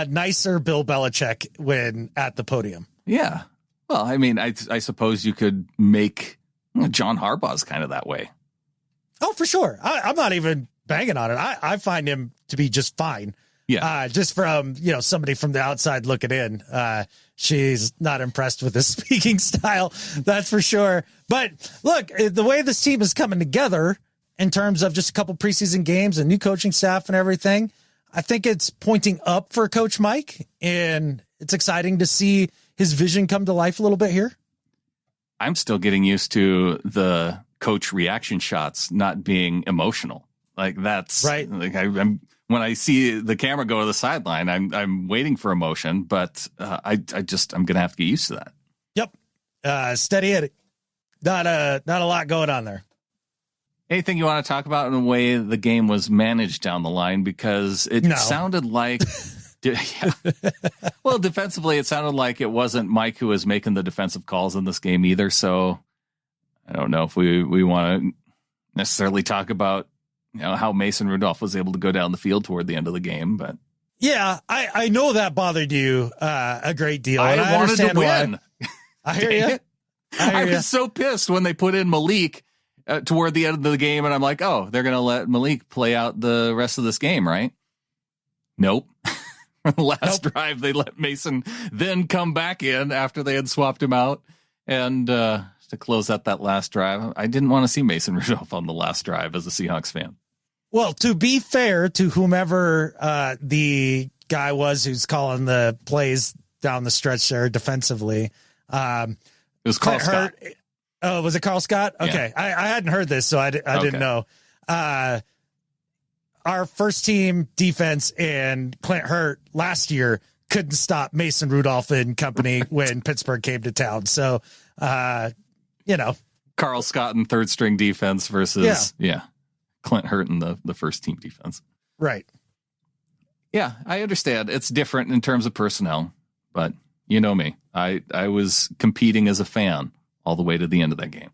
nicer Bill Belichick when at the podium. Yeah. Well, I mean, I suppose you could make John Harbaugh's kind of that way. Oh, for sure. I'm not even banging on it. I find him to be just fine. Yeah. Just from, somebody from the outside looking in, she's not impressed with his speaking style. That's for sure. But look, the way this team is coming together in terms of just a couple preseason games and new coaching staff and everything, I think it's pointing up for Coach Mike, and it's exciting to see his vision come to life a little bit here. I'm still getting used to the coach reaction shots not being emotional. Like that's right. Like I'm when I see the camera go to the sideline, I'm waiting for emotion, but I'm gonna have to get used to that. Yep. Steady Eddie. Not a lot going on there. Anything you want to talk about in the way the game was managed down the line? Because it sounded like, well, defensively, it sounded like it wasn't Mike who was making the defensive calls in this game either. So I don't know if we want to necessarily talk about how Mason Rudolph was able to go down the field toward the end of the game, but yeah, I know that bothered you a great deal. And I wanted to win. Why. I hear you. I was so pissed when they put in Malik toward the end of the game, and I'm like, oh, they're going to let Malik play out the rest of this game, right? Nope. Last drive, they let Mason then come back in after they had swapped him out, and to close out that last drive. I didn't want to see Mason Rudolph on the last drive as a Seahawks fan. Well, to be fair to whomever the guy was who's calling the plays down the stretch there defensively, it was Carl Scott. Oh, was it Carl Scott? Okay. Yeah. I hadn't heard this, so I didn't know. Our first team defense and Clint Hurt last year couldn't stop Mason Rudolph and company when Pittsburgh came to town. So, Carl Scott in third string defense versus Clint Hurt in the first team defense. Right. Yeah, I understand. It's different in terms of personnel, but you know me. I was competing as a fan all the way to the end of that game.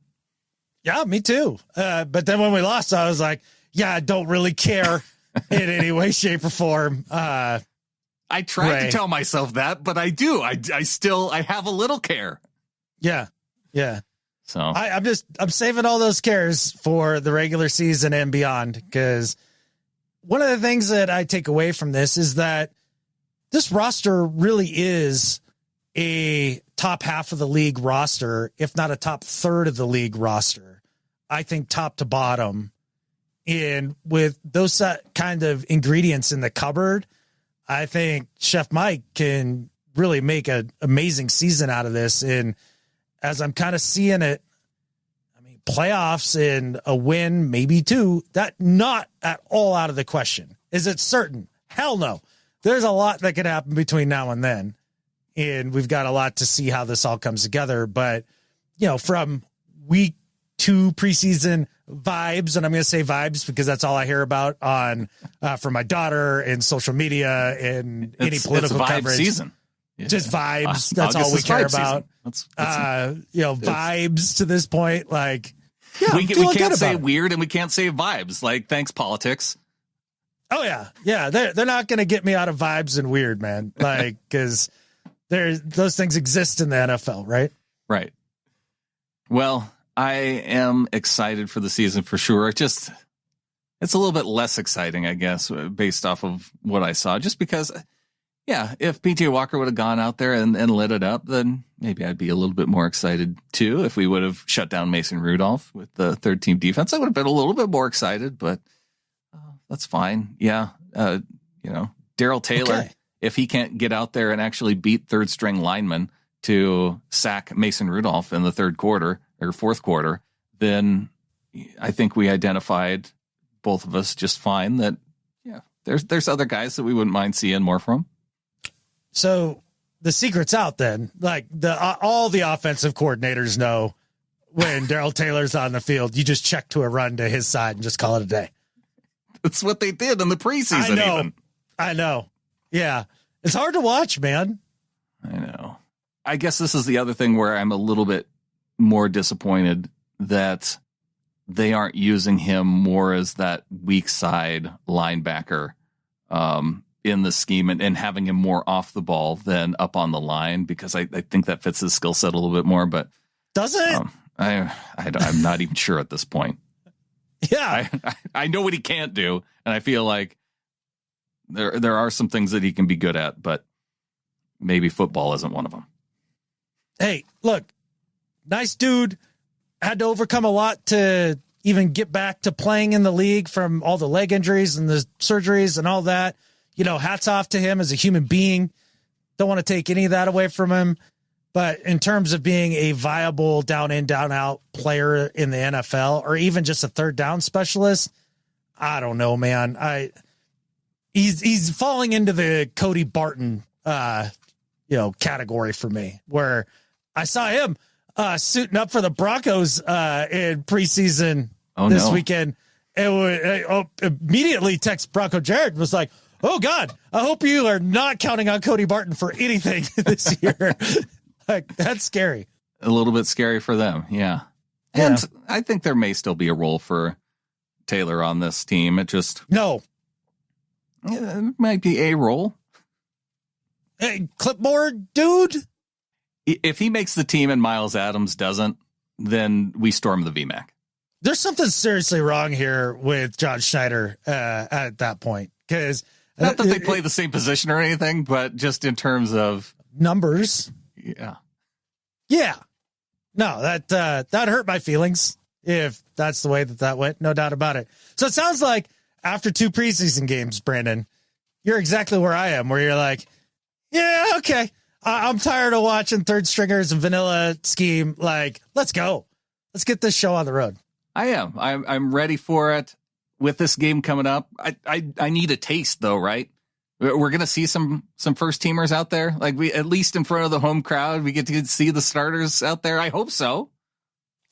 Yeah, me too. But then when we lost, I was like, yeah, I don't really care in any way, shape, or form. I tried to tell myself that, but I do. I have a little care. Yeah. Yeah. So I'm saving all those cares for the regular season and beyond, because one of the things that I take away from this is that this roster really is a top half of the league roster, if not a top third of the league roster. I think top to bottom. And with those kind of ingredients in the cupboard, I think Chef Mike can really make an amazing season out of this. And as I'm kind of seeing it, I mean, playoffs and a win, maybe two, that not at all out of the question. Is it certain? Hell no. There's a lot that could happen between now and then. And we've got a lot to see how this all comes together. But from week 2 preseason vibes, and I'm going to say vibes because that's all I hear about on from my daughter and social media and any political vibe coverage. Season. Yeah. Just vibes. That's August all we care about. That's vibes to this point. Like, we can't say weird and we can't say vibes. Like, thanks, politics. Oh yeah. They're not going to get me out of vibes and weird, man. Like, because those things exist in the NFL, right? Right. Well, I am excited for the season for sure. It's a little bit less exciting, I guess, based off of what I saw. Just because, if PJ Walker would have gone out there and lit it up, then maybe I'd be a little bit more excited too. If we would have shut down Mason Rudolph with the third team defense, I would have been a little bit more excited, but that's fine. Yeah. Darrell Taylor, if he can't get out there and actually beat third string linemen to sack Mason Rudolph in the third quarter or fourth quarter, then I think we identified, both of us, just fine that, there's other guys that we wouldn't mind seeing more from. So the secret's out then. Like, all the offensive coordinators know when Darrell Taylor's on the field, you just check to a run to his side and just call it a day. That's what they did in the preseason. I know. Yeah. It's hard to watch, man. I know. I guess this is the other thing where I'm a little bit more disappointed that they aren't using him more as that weak side linebacker in the scheme and having him more off the ball than up on the line, because I think that fits his skill set a little bit more. But does it? I'm not even sure at this point. Yeah. I know what he can't do, and I feel like there are some things that he can be good at, but maybe football isn't one of them. Hey, look, nice dude, had to overcome a lot to even get back to playing in the league from all the leg injuries and the surgeries and all that. Hats off to him as a human being. Don't want to take any of that away from him. But in terms of being a viable down in, down out player in the NFL, or even just a third down specialist, I don't know, man. He's falling into the Cody Barton, category for me, where I saw him suiting up for the Broncos in preseason weekend. It would immediately text Bronco Jared, was like, "Oh God, I hope you are not counting on Cody Barton for anything this year." Like, that's scary. A little bit scary for them. Yeah. And I think there may still be a role for Taylor on this team. It might be a role. Hey, clipboard dude. If he makes the team and Miles Adams doesn't, then we storm the VMAC. There's something seriously wrong here with John Schneider at that point. Because not that they play the same position or anything, but just in terms of numbers. Yeah. No, that hurt my feelings if that's the way that went. No doubt about it. So it sounds like after 2 preseason games, Brandon, you're exactly where I am, where you're like, yeah, okay. I'm tired of watching third stringers and vanilla scheme. Like, let's go. Let's get this show on the road. I am. I'm ready for it. With this game coming up, I need a taste though, right? We're going to see some first teamers out there. Like, we, at least in front of the home crowd, we get to see the starters out there. I hope so.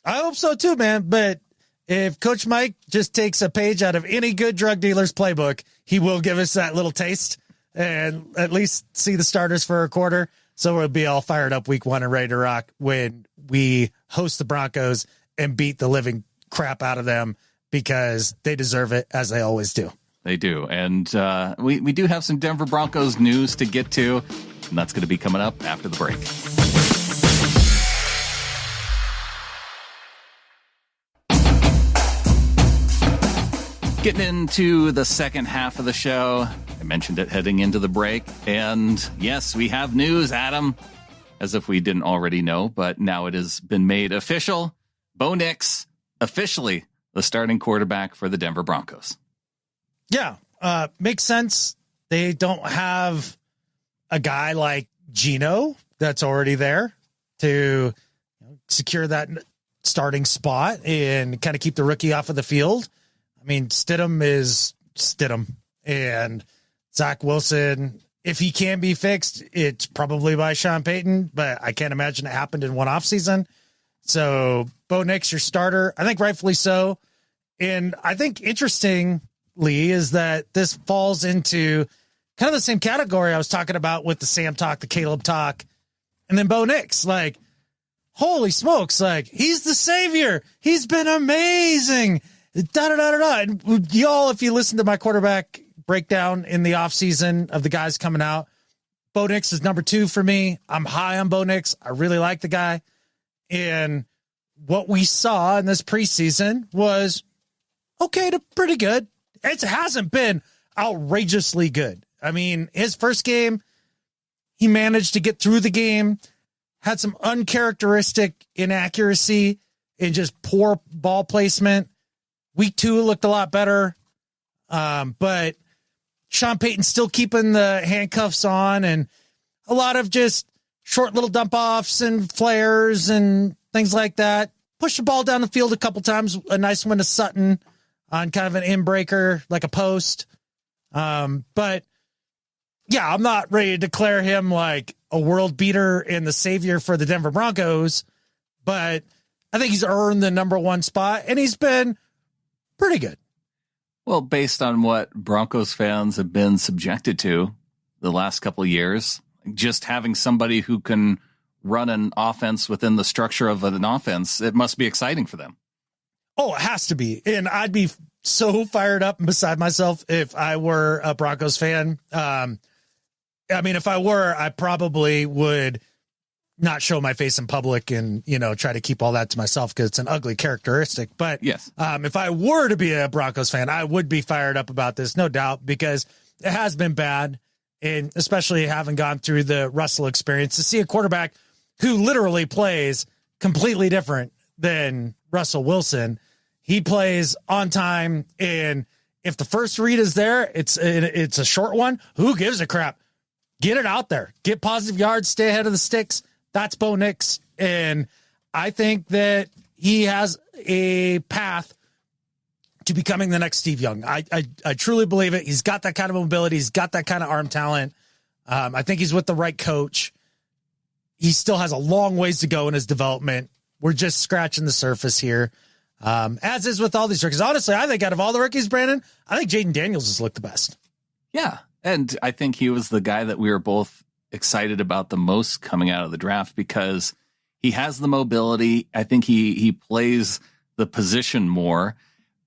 I hope so too, man. But if Coach Mike just takes a page out of any good drug dealer's playbook, he will give us that little taste and at least see the starters for a quarter. So we'll be all fired up week 1 and ready to rock when we host the Broncos and beat the living crap out of them, because they deserve it, as they always do. They do. And we do have some Denver Broncos news to get to, and that's going to be coming up after the break. Getting into the second half of the show. I mentioned it heading into the break. And yes, we have news, Adam, as if we didn't already know, but now it has been made official. Bo Nix, officially the starting quarterback for the Denver Broncos. Yeah, makes sense. They don't have a guy like Geno that's already there to secure that starting spot and kind of keep the rookie off of the field. I mean, Stidham is Stidham, and Zach Wilson, if he can be fixed, it's probably by Sean Payton, but I can't imagine it happened in one offseason. So Bo Nix, your starter, I think rightfully so. And I think interestingly is that this falls into kind of the same category I was talking about with the Sam talk, the Caleb talk, and then Bo Nix. Like, holy smokes, like, he's the savior. He's been amazing. Da-da-da-da-da. And y'all, if you listen to my quarterback breakdown in the offseason of the guys coming out, Bo Nix is number 2 for me. I'm high on Bo Nix. I really like the guy. And what we saw in this preseason was okay to pretty good. It hasn't been outrageously good. I mean, his first game, he managed to get through the game, had some uncharacteristic inaccuracy and just poor ball placement. Week 2 looked a lot better. But Sean Payton's still keeping the handcuffs on, and a lot of just short little dump offs and flares and things like that. Push the ball down the field a couple times. A nice one to Sutton on kind of an in-breaker, like a post. But yeah, I'm not ready to declare him like a world beater and the savior for the Denver Broncos, but I think he's earned the number 1 spot, and he's been pretty good. Well, based on what Broncos fans have been subjected to the last couple of years, just having somebody who can run an offense within the structure of an offense, it must be exciting for them. Oh, it has to be. And I'd be so fired up and beside myself if I were a Broncos fan. I mean, if I were, I probably would not show my face in public and, you know, try to keep all that to myself because it's an ugly characteristic. But yes, if I were to be a Broncos fan, I would be fired up about this, no doubt, because it has been bad. And especially having gone through the Russell experience, to see a quarterback who literally plays completely different than Russell Wilson. He plays on time, and if the first read is there, it's a short one. Who gives a crap? Get it out there. Get positive yards. Stay ahead of the sticks. That's Bo Nix, and I think that he has a path to becoming the next Steve Young. I truly believe it. He's got that kind of mobility. He's got that kind of arm talent. I think he's with the right coach. He still has a long ways to go in his development. We're just scratching the surface here. As is with all these rookies. Honestly, I think out of all the rookies, Brandon, I think Jaden Daniels has looked the best. Yeah. And I think he was the guy that we were both excited about the most coming out of the draft because he has the mobility. I think he plays the position more.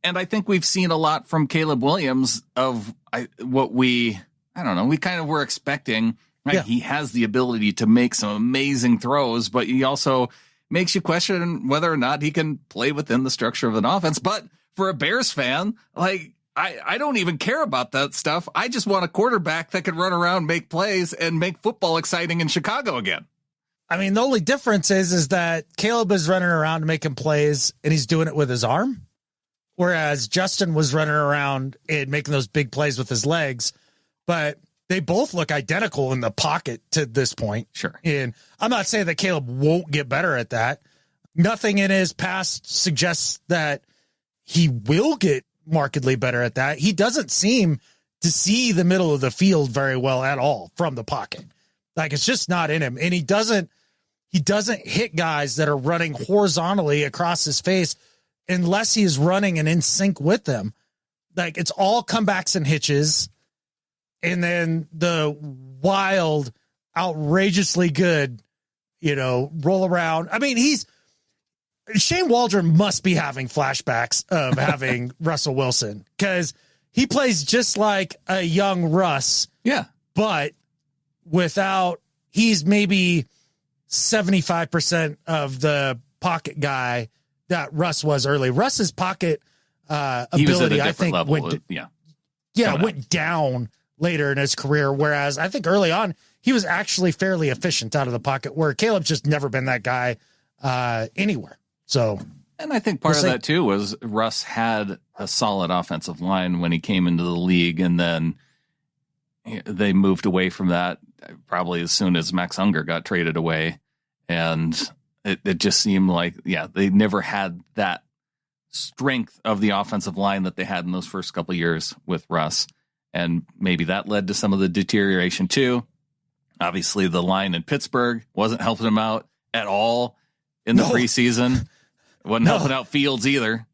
And I think we've seen a lot from Caleb Williams of what we kind of were expecting. Right? Yeah. He has the ability to make some amazing throws, but he also makes you question whether or not he can play within the structure of an offense. But for a Bears fan, like, I don't even care about that stuff. I just want a quarterback that can run around, make plays, and make football exciting in Chicago again. I mean, the only difference is that Caleb is running around making plays, and he's doing it with his arm, whereas Justin was running around and making those big plays with his legs. But they both look identical in the pocket to this point. Sure. And I'm not saying that Caleb won't get better at that. Nothing in his past suggests that he will get markedly better at that. He doesn't seem to see the middle of the field very well at all from the pocket. Like, it's just not in him. And he doesn't hit guys that are running horizontally across his face unless he is running and in sync with them. Like, it's all comebacks and hitches. And then the wild, outrageously good, roll around. I mean, Shane Waldron must be having flashbacks of having Russell Wilson because he plays just like a young Russ. Yeah. But he's maybe 75% of the pocket guy that Russ was early. Russ's pocket ability, I think, went down later in his career, whereas I think early on he was actually fairly efficient out of the pocket, where Caleb's just never been that guy anywhere. So, and I think part of that too was Russ had a solid offensive line when he came into the league, and then they moved away from that probably as soon as Max Unger got traded away, and it just seemed like they never had that strength of the offensive line that they had in those first couple of years with Russ. And maybe that led to some of the deterioration too. Obviously, the line in Pittsburgh wasn't helping him out at all. in the preseason. Wasn't helping out Fields either.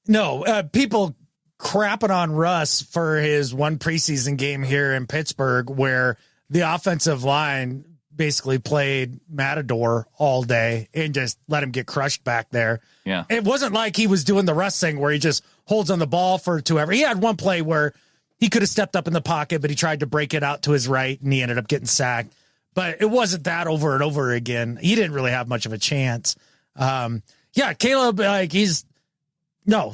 No, people crapping on Russ for his one preseason game here in Pittsburgh where the offensive line basically played Matador all day and just let him get crushed back there. Yeah. It wasn't like he was doing the Russ thing where he just holds on the ball for whoever. He had one play where he could have stepped up in the pocket, but he tried to break it out to his right and he ended up getting sacked. But it wasn't that over and over again. He didn't really have much of a chance. Caleb,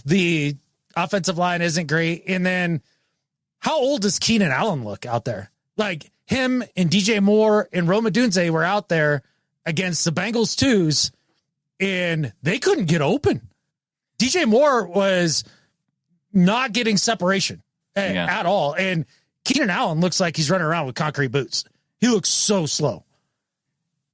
the offensive line isn't great. And then how old does Keenan Allen look out there? Like him and DJ Moore and Rome Odunze were out there against the Bengals twos and they couldn't get open. DJ Moore was not getting separation at all. And Keenan Allen looks like he's running around with concrete boots. He looks so slow.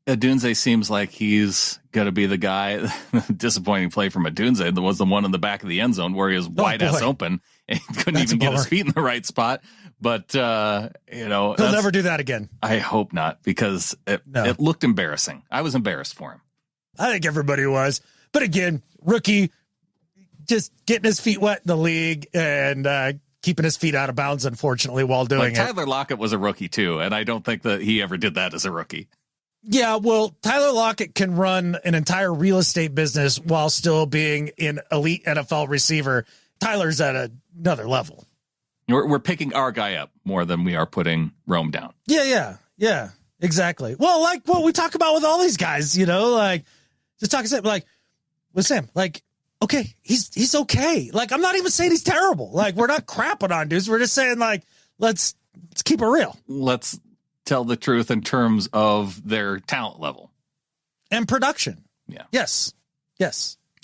Odunze seems like he's going to be the guy. Disappointing play from Odunze was the one in the back of the end zone where he was wide ass open and couldn't even get his feet in the right spot. But, he'll never do that again. I hope not, because it looked embarrassing. I was embarrassed for him. I think everybody was. But again, rookie, just getting his feet wet in the league and keeping his feet out of bounds, unfortunately, while doing it. Tyler Lockett was a rookie, too, and I don't think that he ever did that as a rookie. Yeah, well, Tyler Lockett can run an entire real estate business while still being an elite NFL receiver. Tyler's at another level. We're picking our guy up more than we are putting Rome down. Yeah, exactly. Well, like what we talk about with all these guys, just talking with Sam, okay, he's okay. Like, I'm not even saying he's terrible. Like, we're not crapping on dudes. We're just saying, let's keep it real. Let's tell the truth in terms of their talent level and production. Yeah. Yes.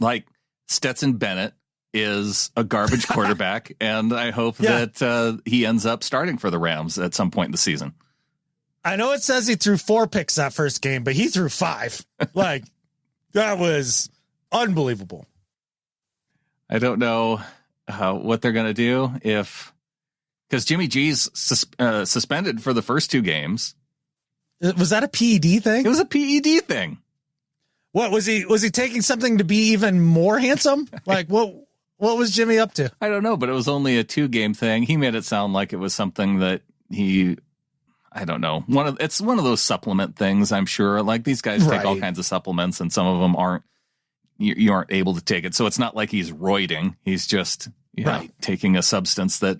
Like Stetson Bennett is a garbage quarterback, and I hope that he ends up starting for the Rams at some point in the season. I know it says he threw 4 picks that first game, but he threw 5. That was unbelievable. I don't know what they're going to do because Jimmy G's suspended for the first 2 games. Was that a PED thing? It was a PED thing. What was he taking something to be even more handsome? What was Jimmy up to? I don't know, but it was only a 2-game thing. He made it sound like it was something that I don't know. It's one of those supplement things, I'm sure. Like these guys take all kinds of supplements and some of them aren't, you aren't able to take it. So it's not like he's roiding. He's just taking a substance that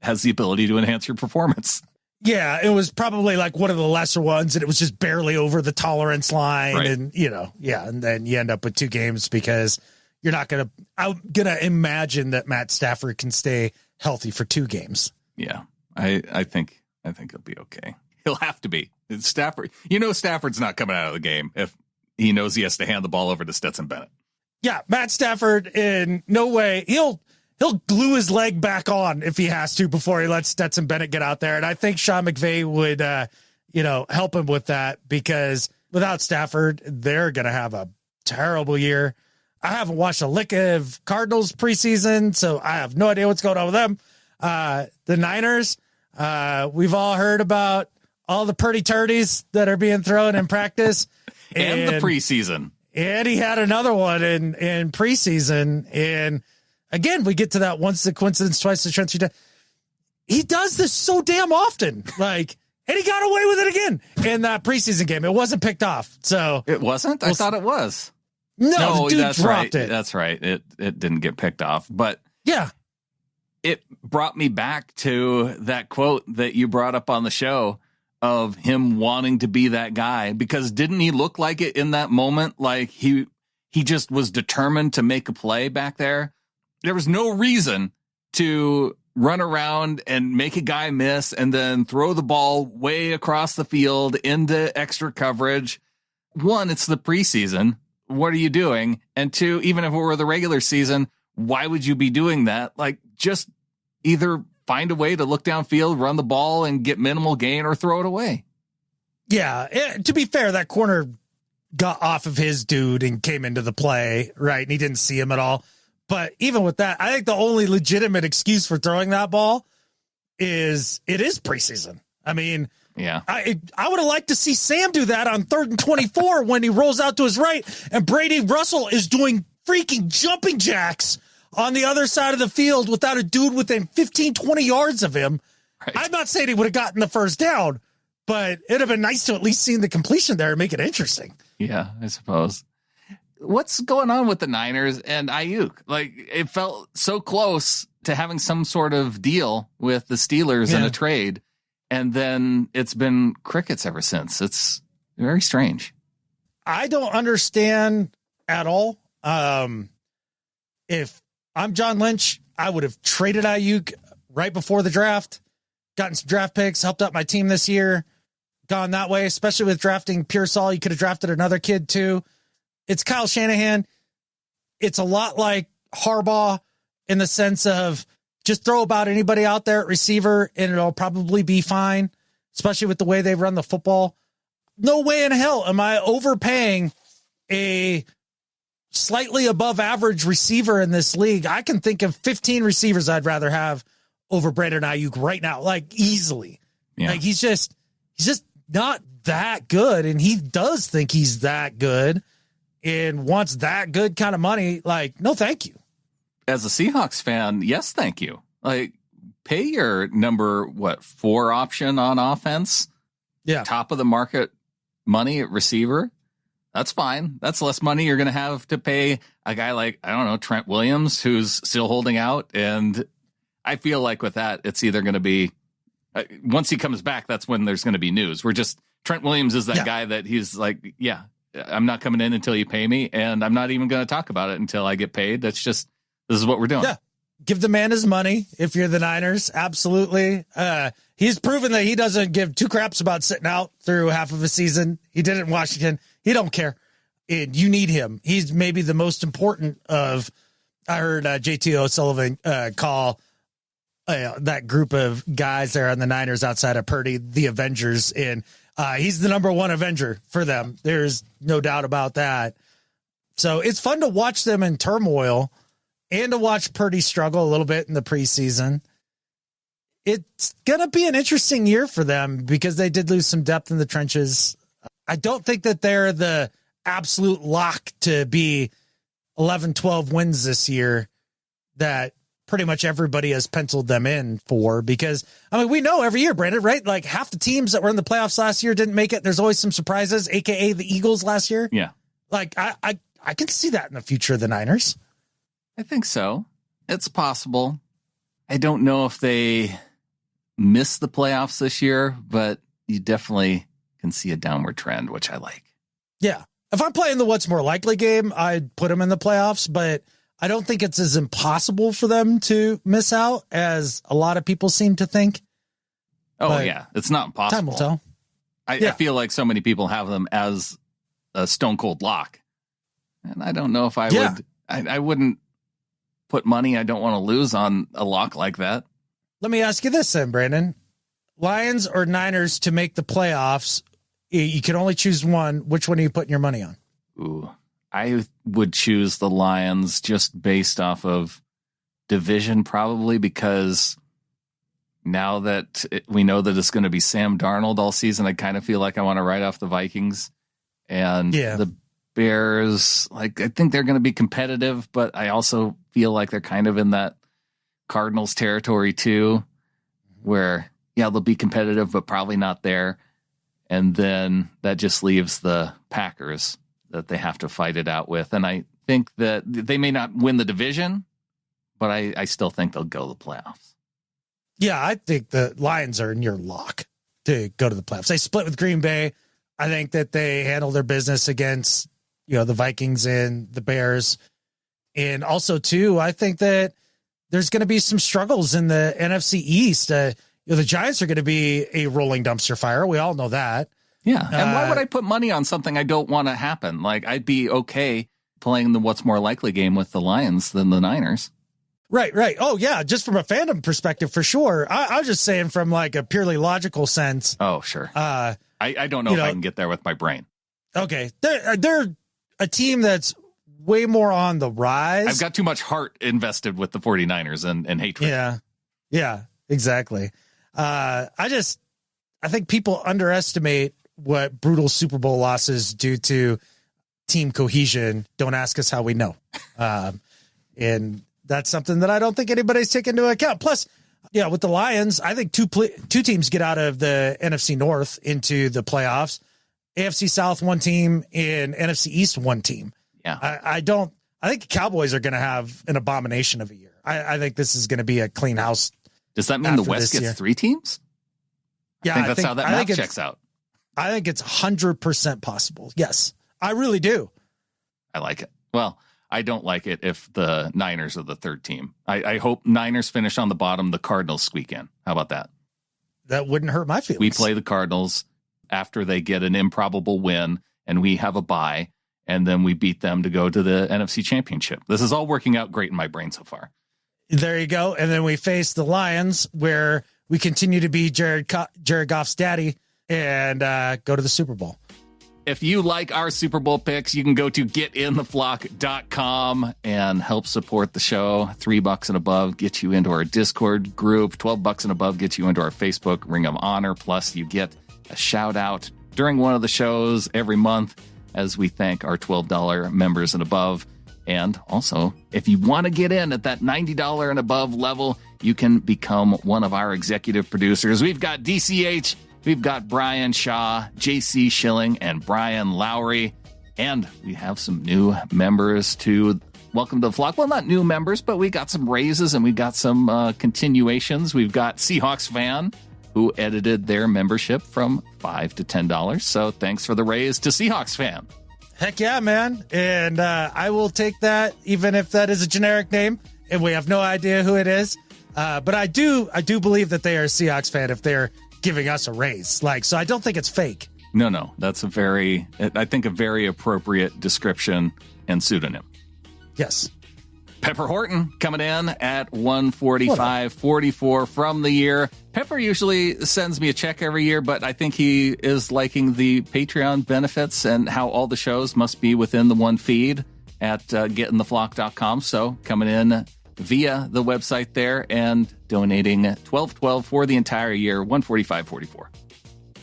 has the ability to enhance your performance. Yeah, it was probably like one of the lesser ones, and it was just barely over the tolerance line. Right. And, and then you end up with 2 games because you're not I'm going to imagine that Matt Stafford can stay healthy for 2 games. Yeah, I think he'll be okay. He'll have to be. Stafford, Stafford's not coming out of the game if he knows he has to hand the ball over to Stetson Bennett. Yeah, Matt Stafford, in no way, he'll glue his leg back on if he has to before he lets Stetson Bennett get out there. And I think Sean McVay would, help him with that because without Stafford, they're going to have a terrible year. I haven't watched a lick of Cardinals preseason, so I have no idea what's going on with them. The Niners, we've all heard about all the purdy turdies that are being thrown in practice. and the preseason. And he had another one in preseason. And again, we get to that once the coincidence, twice the chance. He does this so damn often. And he got away with it again in that preseason game. It wasn't picked off. So it wasn't? I thought it was. No, the dude that's dropped right. it. That's right. It didn't get picked off. But yeah, it brought me back to that quote that you brought up on the show of him wanting to be that guy, because didn't he look like it in that moment? Like he just was determined to make a play back there. There was no reason to run around and make a guy miss and then throw the ball way across the field into extra coverage. 1, it's the preseason. What are you doing? And 2, even if it were the regular season, why would you be doing that? Just either find a way to look downfield, run the ball and get minimal gain, or throw it away. Yeah. To be fair, that corner got off of his dude and came into the play, right? And he didn't see him at all. But even with that, I think the only legitimate excuse for throwing that ball is it is preseason. I mean, Yeah. I would have liked to see Sam do that on 3rd and 24 when he rolls out to his right and Brady Russell is doing freaking jumping jacks on the other side of the field without a dude within 15, 20 yards of him. Right. I'm not saying he would have gotten the first down, but it'd have been nice to at least see the completion there and make it interesting. Yeah, I suppose. What's going on with the Niners and Ayuk? Like, it felt so close to having some sort of deal with the Steelers in a trade. And then it's been crickets ever since. It's very strange. I don't understand at all. If I'm John Lynch, I would have traded Ayuk right before the draft, gotten some draft picks, helped out my team this year, gone that way, especially with drafting Pearsall. You could have drafted another kid too. It's Kyle Shanahan. It's a lot like Harbaugh in the sense of just throw about anybody out there at receiver and it'll probably be fine, especially with the way they run the football. No way in hell am I overpaying a slightly above average receiver in this league. I can think of 15 receivers I'd rather have over Brandon Ayuk right now, like easily. Yeah. Like he's just not that good. And he does think he's that good and wants that good kind of money. Like, no, thank you. As a Seahawks fan, yes, thank you. Like, pay your number, 4 option on offense? Yeah. Top of the market money at receiver? That's fine. That's less money you're going to have to pay a guy like, I don't know, Trent Williams, who's still holding out. And I feel like with that, it's either going to be, once he comes back, that's when there's going to be news. Trent Williams is that guy that he's like, yeah, I'm not coming in until you pay me. And I'm not even going to talk about it until I get paid. That's just, this is what we're doing. Yeah. Give the man his money if you're the Niners. Absolutely. He's proven that he doesn't give 2 craps about sitting out through half of a season. He did it in Washington. He don't care. And you need him. He's maybe the most important of, I heard JT O'Sullivan call that group of guys there on the Niners outside of Purdy, the Avengers. And he's the number 1 Avenger for them. There's no doubt about that. So it's fun to watch them in turmoil and to watch Purdy struggle a little bit in the preseason. It's going to be an interesting year for them because they did lose some depth in the trenches. I don't think that they're the absolute lock to be 11, 12 wins this year that pretty much everybody has penciled them in for, because I mean, we know every year, Brandon, right? Like half the teams that were in the playoffs last year didn't make it. There's always some surprises, AKA the Eagles last year. Yeah. Like I can see that in the future of the Niners. I think so. It's possible. I don't know if they miss the playoffs this year, but you definitely can see a downward trend, which I like. Yeah. If I'm playing the what's more likely game, I'd put them in the playoffs, but I don't think it's as impossible for them to miss out as a lot of people seem to think. Oh, but yeah. It's not impossible. Time will tell. I feel like so many people have them as a stone cold lock. And I don't know if I would. I wouldn't put money I don't want to lose on a lock like that. Let me ask you this then, Brandon. Lions or Niners to make the playoffs, you can only choose one. Which one are you putting your money on? Ooh, I would choose the Lions just based off of division, probably, because now that we know that it's going to be Sam Darnold all season, I kind of feel like I want to write off the Vikings. And the Bears, like, I think they're going to be competitive, but I also feel like they're kind of in that Cardinals territory too, where, yeah, they'll be competitive, but probably not there. And then that just leaves the Packers that they have to fight it out with. And I think that they may not win the division, but I still think they'll go to the playoffs. Yeah, I think the Lions are near lock to go to the playoffs. They split with Green Bay. I think that they handle their business against, the Vikings and the Bears. And also, too, I think that there's going to be some struggles in the NFC East. The Giants are going to be a rolling dumpster fire. We all know that. Yeah. And why would I put money on something I don't want to happen? Like, I'd be okay playing the what's more likely game with the Lions than the Niners. Right. Oh, yeah. Just from a fandom perspective, for sure. I was just saying from like a purely logical sense. Oh, sure. I don't know if I can get there with my brain. Okay. They're a team that's way more on the rise. I've got too much heart invested with the 49ers and hatred. Yeah, exactly. I I think people underestimate what brutal Super Bowl losses do to team cohesion. Don't ask us how we know. And that's something that I don't think anybody's taken into account. Plus, yeah, with the Lions, I think two teams get out of the NFC North into the playoffs. AFC South, one team, and NFC East, one team. Yeah. I think the Cowboys are going to have an abomination of a year. I think this is going to be a clean house. Does that mean the West gets 3 teams? Yeah, I think that's how that math checks out. I think it's 100% possible. Yes, I really do. I like it. Well, I don't like it if the Niners are the 3rd team. I hope Niners finish on the bottom, the Cardinals squeak in. How about that? That wouldn't hurt my feelings. We play the Cardinals after they get an improbable win, and we have a bye, and then we beat them to go to the NFC Championship. This is all working out great in my brain so far. There you go. And then we face the Lions, where we continue to be Jared Goff's daddy and go to the Super Bowl. If you like our Super Bowl picks, you can go to getintheflock.com and help support the show. $3 and above gets you into our Discord group. $12 and above gets you into our Facebook Ring of Honor. Plus, you get a shout out during one of the shows every month as we thank our $12 members and above. And also, if you want to get in at that $90 and above level, you can become one of our executive producers. We've got DCH, we've got Brian Shaw, JC Schilling, and Brian Lowry. And we have some new members to welcome to the flock. Well, not new members, but we got some raises and we got some continuations. We've got Seahawks fan, who edited their membership from $5 to $10. So thanks for the raise to Seahawks fan. Heck yeah, man. And I will take that, even if that is a generic name and we have no idea who it is. But I do believe that they are a Seahawks fan if they're giving us a raise. So I don't think it's fake. No, that's a very appropriate description and pseudonym. Yes. Pepper Horton coming in at $145.44 from the year. Pepper usually sends me a check every year, but I think he is liking the Patreon benefits and how all the shows must be within the one feed at getintheflock.com. So coming in via the website there and donating $12.12 for the entire year, $145.44.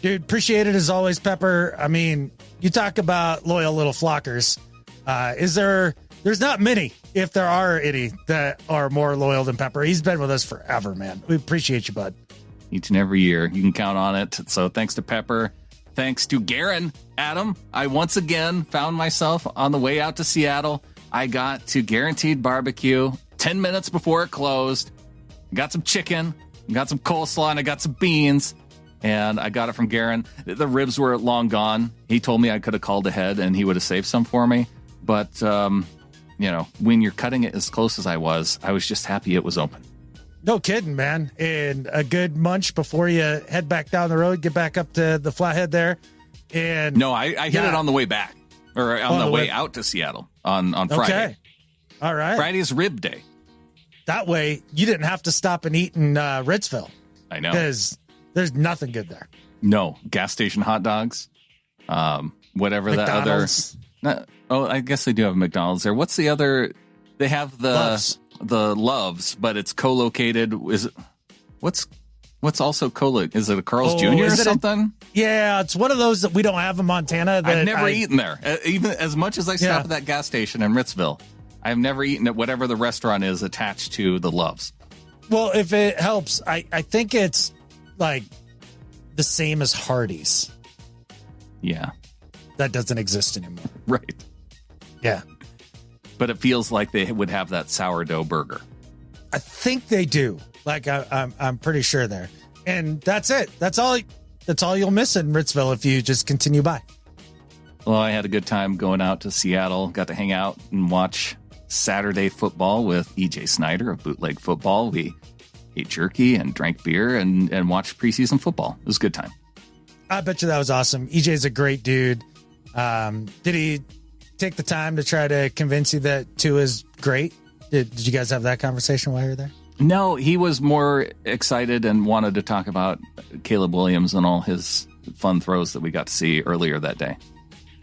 Dude, appreciate it as always, Pepper. I mean, you talk about loyal little flockers. There's not many, if there are any, that are more loyal than Pepper. He's been with us forever, man. We appreciate you, bud. Each and every year. You can count on it. So thanks to Pepper. Thanks to Garen. Adam, I once again found myself on the way out to Seattle. I got to Guaranteed Barbecue 10 minutes before it closed. Got some chicken, got some coleslaw, and I got some beans. And I got it from Garen. The ribs were long gone. He told me I could have called ahead and he would have saved some for me. But, when you're cutting it as close as I was just happy it was open. No kidding, man. And a good munch before you head back down the road, get back up to the Flathead there. And no, I hit it on the way back or on the way out to Seattle on Friday. Okay. All right. Friday's rib day. That way you didn't have to stop and eat in Ritzville. I know. Because there's nothing good there. No. Gas station hot dogs. Whatever McDonald's. the other. I guess they do have McDonald's there. What's the other? They have the Loves, but it's co-located. Is it? What's also co-located? Is it a Carl's Jr. or something? Yeah, it's one of those that we don't have in Montana. I've never eaten there. Even as much as I stop at that gas station in Ritzville, I've never eaten at whatever the restaurant is attached to the Loves. Well, if it helps, I think it's like the same as Hardee's. Yeah. That doesn't exist anymore. Right. Yeah. But it feels like they would have that sourdough burger. I think they do. I'm pretty sure there. And that's it. That's all you'll miss in Ritzville if you just continue by. Well, I had a good time going out to Seattle. Got to hang out and watch Saturday football with EJ Snyder of Bootleg Football. We ate jerky and drank beer and watched preseason football. It was a good time. I bet you that was awesome. EJ's a great dude. Did he take the time to try to convince you that Tua is great? Did you guys have that conversation while you were there? No, he was more excited and wanted to talk about Caleb Williams and all his fun throws that we got to see earlier that day.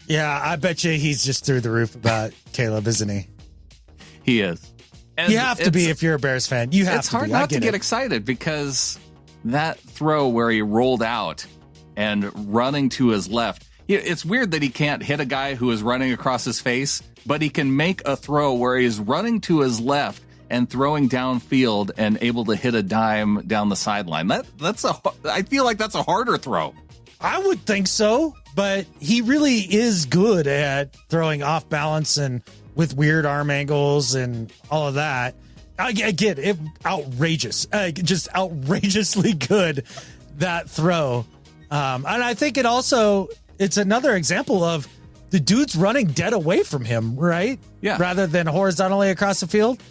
Yeah, I bet you he's just through the roof about Caleb, isn't he? He is. And you have to be if you're a Bears fan. You have to be. It's hard not to get excited because that throw where he rolled out and running to his left. It's weird that he can't hit a guy who is running across his face, but he can make a throw where he's running to his left and throwing downfield and able to hit a dime down the sideline. I feel like that's a harder throw. I would think so, but he really is good at throwing off balance and with weird arm angles and all of that. I get it. Outrageous. Just outrageously good, that throw. And I think it's another example of the dude's running dead away from him, right? Yeah. Rather than horizontally across the field.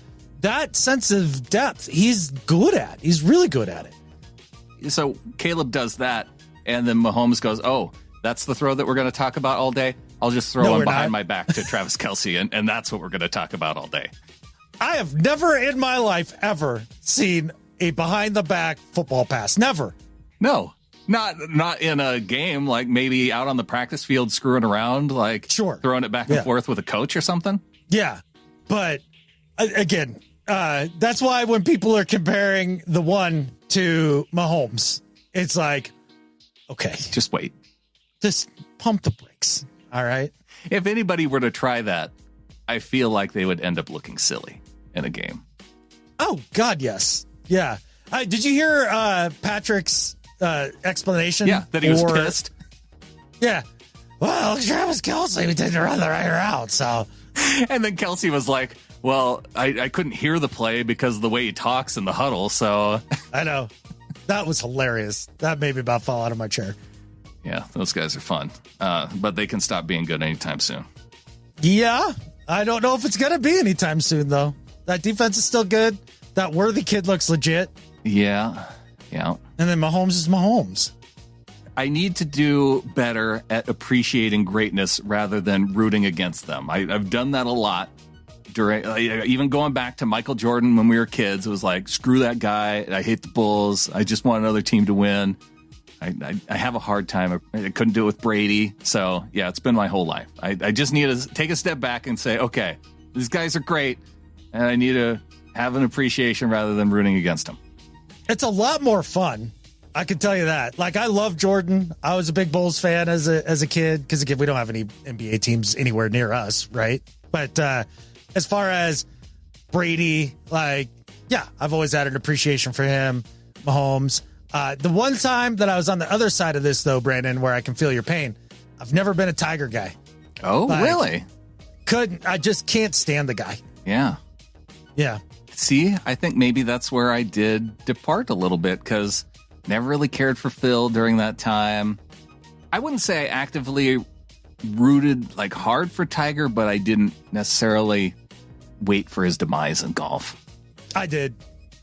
That sense of depth, he's good at. He's really good at it. So Caleb does that, and then Mahomes goes, oh, that's the throw that we're going to talk about all day? I'll just throw him behind my back to Travis Kelce, and that's what we're going to talk about all day. I have never in my life ever seen a behind-the-back football pass. Never. No. Not in a game, like maybe out on the practice field screwing around, like throwing it back and forth with a coach or something. Yeah. But again, that's why when people are comparing the one to Mahomes, it's like, okay, just wait. Just pump the brakes. All right. If anybody were to try that, I feel like they would end up looking silly in a game. Oh, God, yes. Yeah. Did you hear Patrick's explanation? Yeah, that he was pissed. Yeah. Well, Travis Kelce didn't run the right route, so. And then Kelce was like, well, I couldn't hear the play because of the way he talks in the huddle, so. I know. That was hilarious. That made me about fall out of my chair. Yeah, those guys are fun. But they can stop being good anytime soon. Yeah. I don't know if it's going to be anytime soon, though. That defense is still good. That Worthy kid looks legit. Yeah. And then Mahomes is Mahomes. I need to do better at appreciating greatness rather than rooting against them. I've done that a lot. Even going back to Michael Jordan when we were kids, it was like, screw that guy. I hate the Bulls. I just want another team to win. I have a hard time. I couldn't do it with Brady. So, yeah, it's been my whole life. I just need to take a step back and say, okay, these guys are great, and I need to have an appreciation rather than rooting against them. It's a lot more fun. I can tell you that. Like, I love Jordan. I was a big Bulls fan as a kid because, again, we don't have any NBA teams anywhere near us, right? But as far as Brady, like, yeah, I've always had an appreciation for him, Mahomes. The one time that I was on the other side of this, though, Brandon, where I can feel your pain, I've never been a Tiger guy. Oh, like, really? I just can't stand the guy. Yeah. Yeah. See, I think maybe that's where I did depart a little bit because never really cared for Phil during that time. I wouldn't say I actively rooted like hard for Tiger, but I didn't necessarily wait for his demise in golf. I did.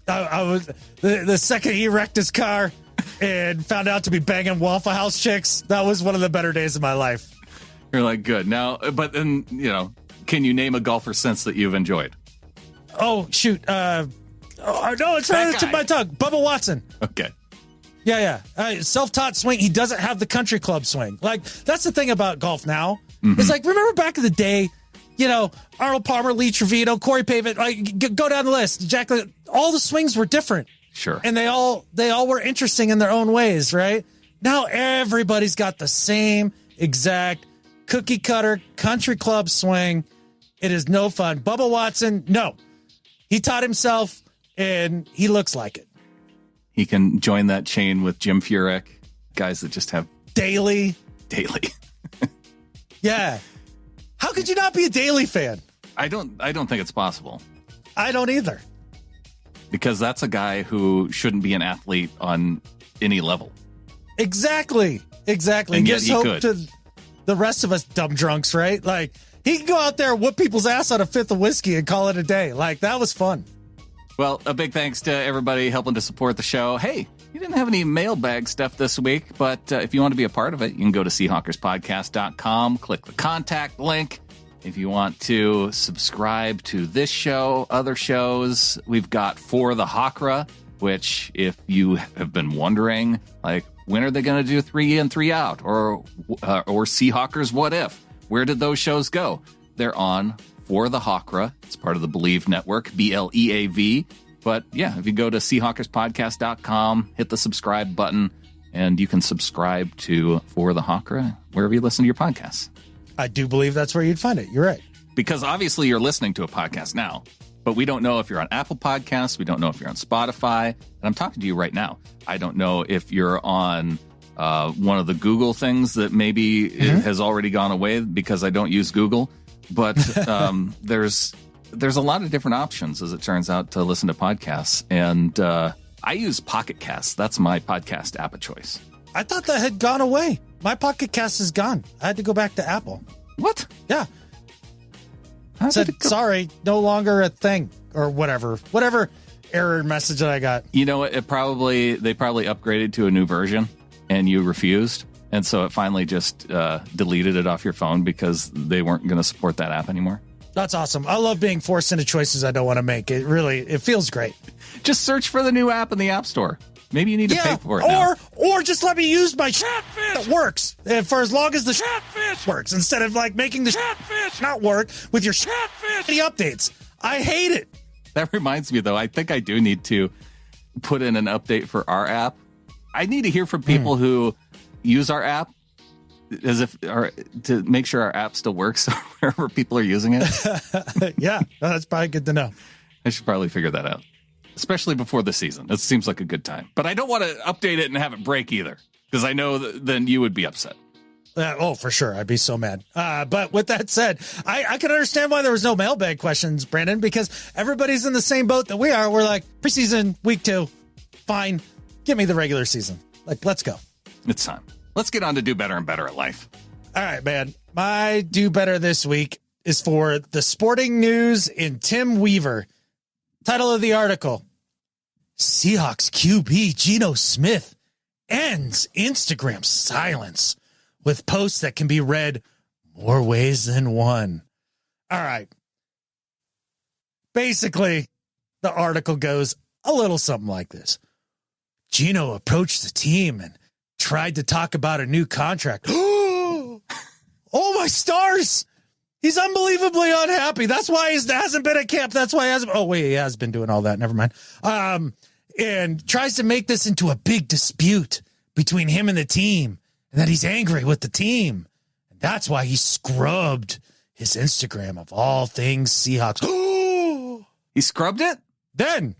I was the second he wrecked his car and found out to be banging Waffle House chicks. That was one of the better days of my life. You're like, good. Now, but then, can you name a golfer since that you've enjoyed? Oh, shoot. No, it's right on the tip of my tongue. Bubba Watson. Okay. Yeah. Self-taught swing. He doesn't have the country club swing. Like, that's the thing about golf now. Mm-hmm. It's like, remember back in the day, Arnold Palmer, Lee Trevino, Corey Pavin, like, go down the list. All the swings were different. Sure. And they all were interesting in their own ways, right? Now everybody's got the same exact cookie cutter country club swing. It is no fun. Bubba Watson, no. He taught himself, and he looks like it. He can join that chain with Jim Furyk, guys that just have... Daly. Yeah. How could you not be a Daly fan? I don't think it's possible. I don't either. Because that's a guy who shouldn't be an athlete on any level. Exactly. And gives yet he hope could. to the rest of us dumb drunks, right? Like, he can go out there, whoop people's ass on a fifth of whiskey and call it a day. Like, that was fun. Well, a big thanks to everybody helping to support the show. Hey, you didn't have any mailbag stuff this week, but if you want to be a part of it, you can go to SeahawkersPodcast.com, click the contact link. If you want to subscribe to this show, other shows, we've got For the Hawkra, which if you have been wondering, like, when are they going to do 3 in, 3 out? Or Seahawkers What If? Where did those shows go? They're on For the Hawkra. It's part of the Believe Network, BLEAV. But yeah, if you go to SeahawkersPodcast.com, hit the subscribe button, And you can subscribe to For the Hawkra wherever you listen to your podcasts. I do believe that's where you'd find it. You're right. Because obviously you're listening to a podcast now, but we don't know if you're on Apple Podcasts. We don't know if you're on Spotify. And I'm talking to you right now. I don't know if you're on one of the Google things that maybe it has already gone away because I don't use Google. But there's a lot of different options, as it turns out, to listen to podcasts. And I use Pocket Casts. That's my podcast app of choice. I thought that had gone away. My Pocket Cast is gone. I had to go back to Apple. What? Yeah. Said, sorry, no longer a thing, or whatever error message that I got. You know what? They probably upgraded to a new version and you refused. And so it finally just deleted it off your phone because they weren't going to support that app anymore. That's awesome. I love being forced into choices I don't want to make. It feels great. Just search for the new app in the App Store. Maybe you need to pay for it now. Or just let me use my catfish that works for as long as the catfish works, instead of like making the catfish not work with your catfish updates. I hate it. That reminds me, though, I think I do need to put in an update for our app. I need to hear from people who use our app to make sure our app still works wherever people are using it. Yeah, that's probably good to know. I should probably figure that out, especially before the season. It seems like a good time. But I don't want to update it and have it break either, because I know then you would be upset. For sure. I'd be so mad. But with that said, I can understand why there was no mailbag questions, Brandon, because everybody's in the same boat that we are. We're like, preseason, week 2, fine. Give me the regular season. Like, let's go. It's time. Let's get on to do better and better at life. All right, man. My do better this week is for the Sporting News in Tim Weaver. Title of the article: Seahawks QB Geno Smith ends Instagram silence with posts that can be read more ways than one. All right. Basically, the article goes a little something like this. Geno approached the team and tried to talk about a new contract. Oh, my stars. He's unbelievably unhappy. That's why he hasn't been at camp. That's why he hasn't. Oh, wait, he has been doing all that. Never mind. And tries to make this into a big dispute between him and the team, and that he's angry with the team. And that's why he scrubbed his Instagram of all things Seahawks. He scrubbed it? Then,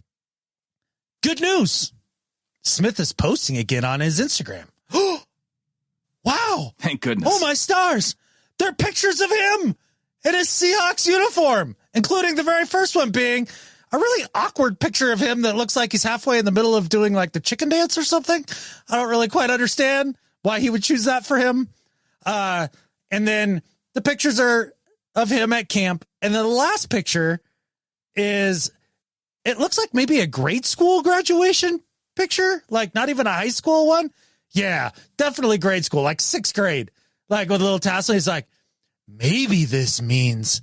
good news. Smith is posting again on his Instagram. Wow. Thank goodness. Oh, my stars. They're pictures of him in his Seahawks uniform, including the very first one being a really awkward picture of him that looks like he's halfway in the middle of doing like the chicken dance or something. I don't really quite understand why he would choose that for him. And then the pictures are of him at camp. And then the last picture is, it looks like maybe a grade school graduation picture, like not even a high school one. Yeah, definitely grade school, like 6th grade, like with a little tassel. He's like, maybe this means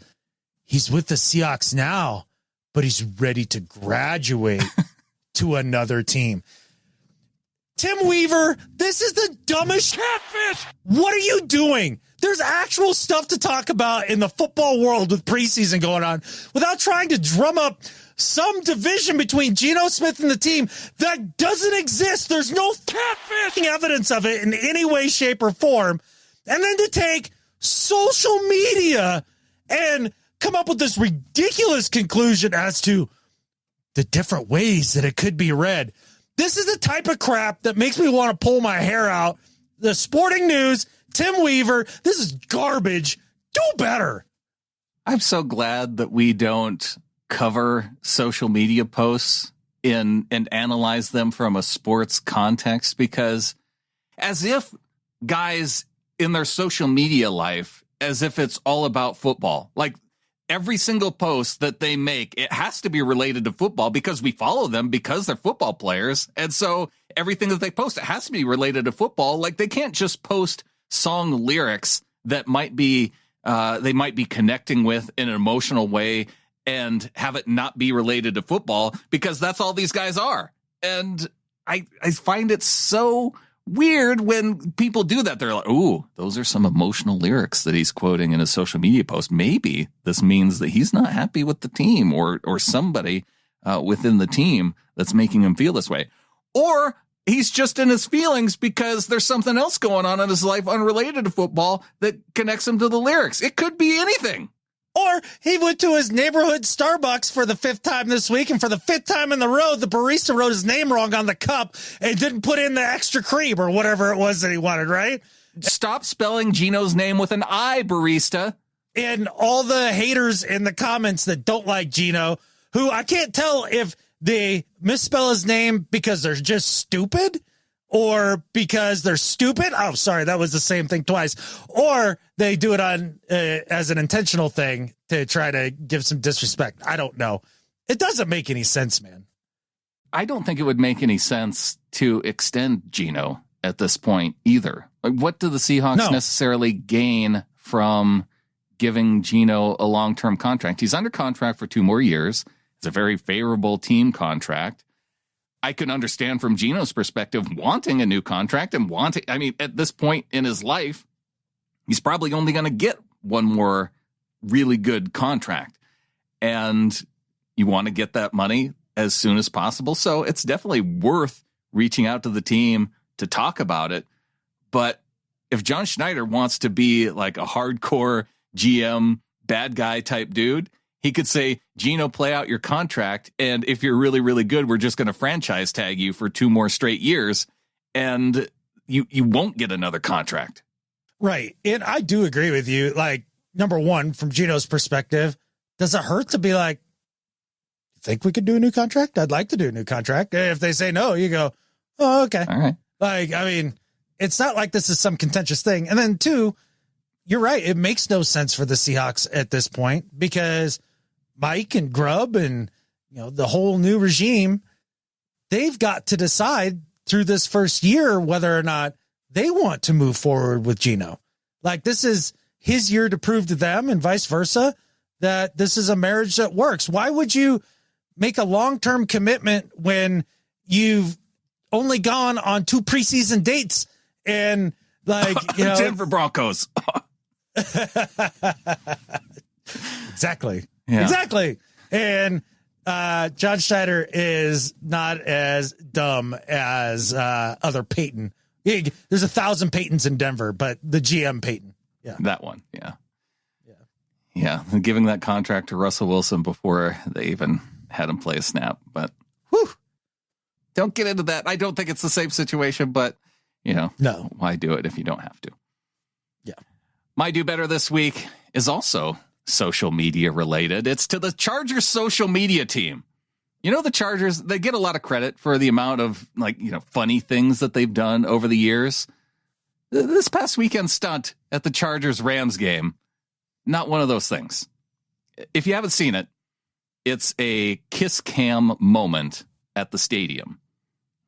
he's with the Seahawks now, but he's ready to graduate to another team. Tim Weaver, this is the dumbest catfish. What are you doing? There's actual stuff to talk about in the football world with preseason going on without trying to drum up some division between Geno Smith and the team that doesn't exist. There's no catfishing evidence of it in any way, shape, or form. And then to take social media and come up with this ridiculous conclusion as to the different ways that it could be read. This is the type of crap that makes me want to pull my hair out. The Sporting News, Tim Weaver, this is garbage. Do better. I'm so glad that we don't cover social media posts and analyze them from a sports context, because as if guys in their social media life, as if it's all about football, like every single post that they make, it has to be related to football because we follow them because they're football players. And so everything that they post, it has to be related to football. Like they can't just post song lyrics that might be, they might be connecting with in an emotional way and have it not be related to football, because that's all these guys are. And I find it so weird when people do that. They're like, ooh, those are some emotional lyrics that he's quoting in his social media post. Maybe this means that he's not happy with the team or somebody within the team that's making him feel this way. Or he's just in his feelings because there's something else going on in his life unrelated to football that connects him to the lyrics. It could be anything. Or he went to his neighborhood Starbucks for the 5th time this week, and for the 5th time in the row, the barista wrote his name wrong on the cup and didn't put in the extra cream or whatever it was that he wanted, right? Stop spelling Gino's name with an I, barista. And all the haters in the comments that don't like Gino, who I can't tell if they misspell his name because they're just stupid or because they're stupid. Oh, sorry, that was the same thing twice. Or they do it on as an intentional thing to try to give some disrespect. I don't know. It doesn't make any sense, man. I don't think it would make any sense to extend Gino at this point either. Like, what do the Seahawks necessarily gain from giving Gino a long-term contract? He's under contract for 2 more years. It's a very favorable team contract. I can understand from Gino's perspective wanting a new contract and at this point in his life, he's probably only going to get one more really good contract. And you want to get that money as soon as possible. So it's definitely worth reaching out to the team to talk about it. But if John Schneider wants to be like a hardcore GM bad guy type dude, he could say, Gino, play out your contract. And if you're really, really good, we're just going to franchise tag you for 2 more straight years. And you won't get another contract. Right. And I do agree with you. Like, number one, from Gino's perspective, does it hurt to be like, think we could do a new contract? I'd like to do a new contract. If they say no, you go, oh, okay. All right. Like, I mean, it's not like this is some contentious thing. And then 2, you're right. It makes no sense for the Seahawks at this point because Mike and Grubb and, the whole new regime, they've got to decide through this first year whether or not they want to move forward with Gino. Like, this is his year to prove to them and vice versa that this is a marriage that works. Why would you make a long-term commitment when you've only gone on 2 preseason dates and Denver Broncos. Exactly. Yeah. Exactly. And John Schneider is not as dumb as other Peyton. There's 1,000 Peytons in Denver, but the GM Peyton. Yeah. That one. Yeah. Yeah. Giving that contract to Russell Wilson before they even had him play a snap. But don't get into that. I don't think it's the same situation, but no. Why do it if you don't have to? Yeah. My do better this week is also social media related. It's to the Chargers social media team. The Chargers, they get a lot of credit for the amount of funny things that they've done over the years. This past weekend stunt at the Chargers Rams game, not one of those things. If you haven't seen it, it's a kiss cam moment at the stadium.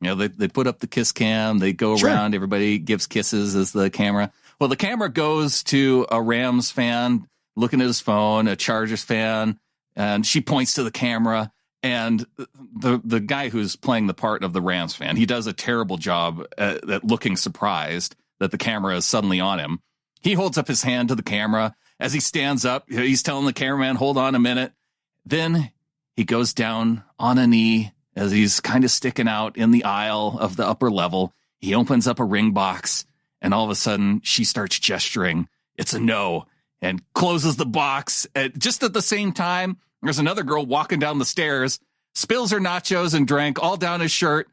They put up the kiss cam, they go around, everybody gives kisses as the camera. Well, the camera goes to a Rams fan looking at his phone, a Chargers fan, and she points to the camera. And the guy who's playing the part of the Rams fan, he does a terrible job at looking surprised that the camera is suddenly on him. He holds up his hand to the camera. As he stands up, he's telling the cameraman, hold on a minute. Then he goes down on a knee as he's kind of sticking out in the aisle of the upper level. He opens up a ring box, and all of a sudden she starts gesturing. It's a no, and closes the box. Just at the same time, there's another girl walking down the stairs, spills her nachos and drink all down his shirt.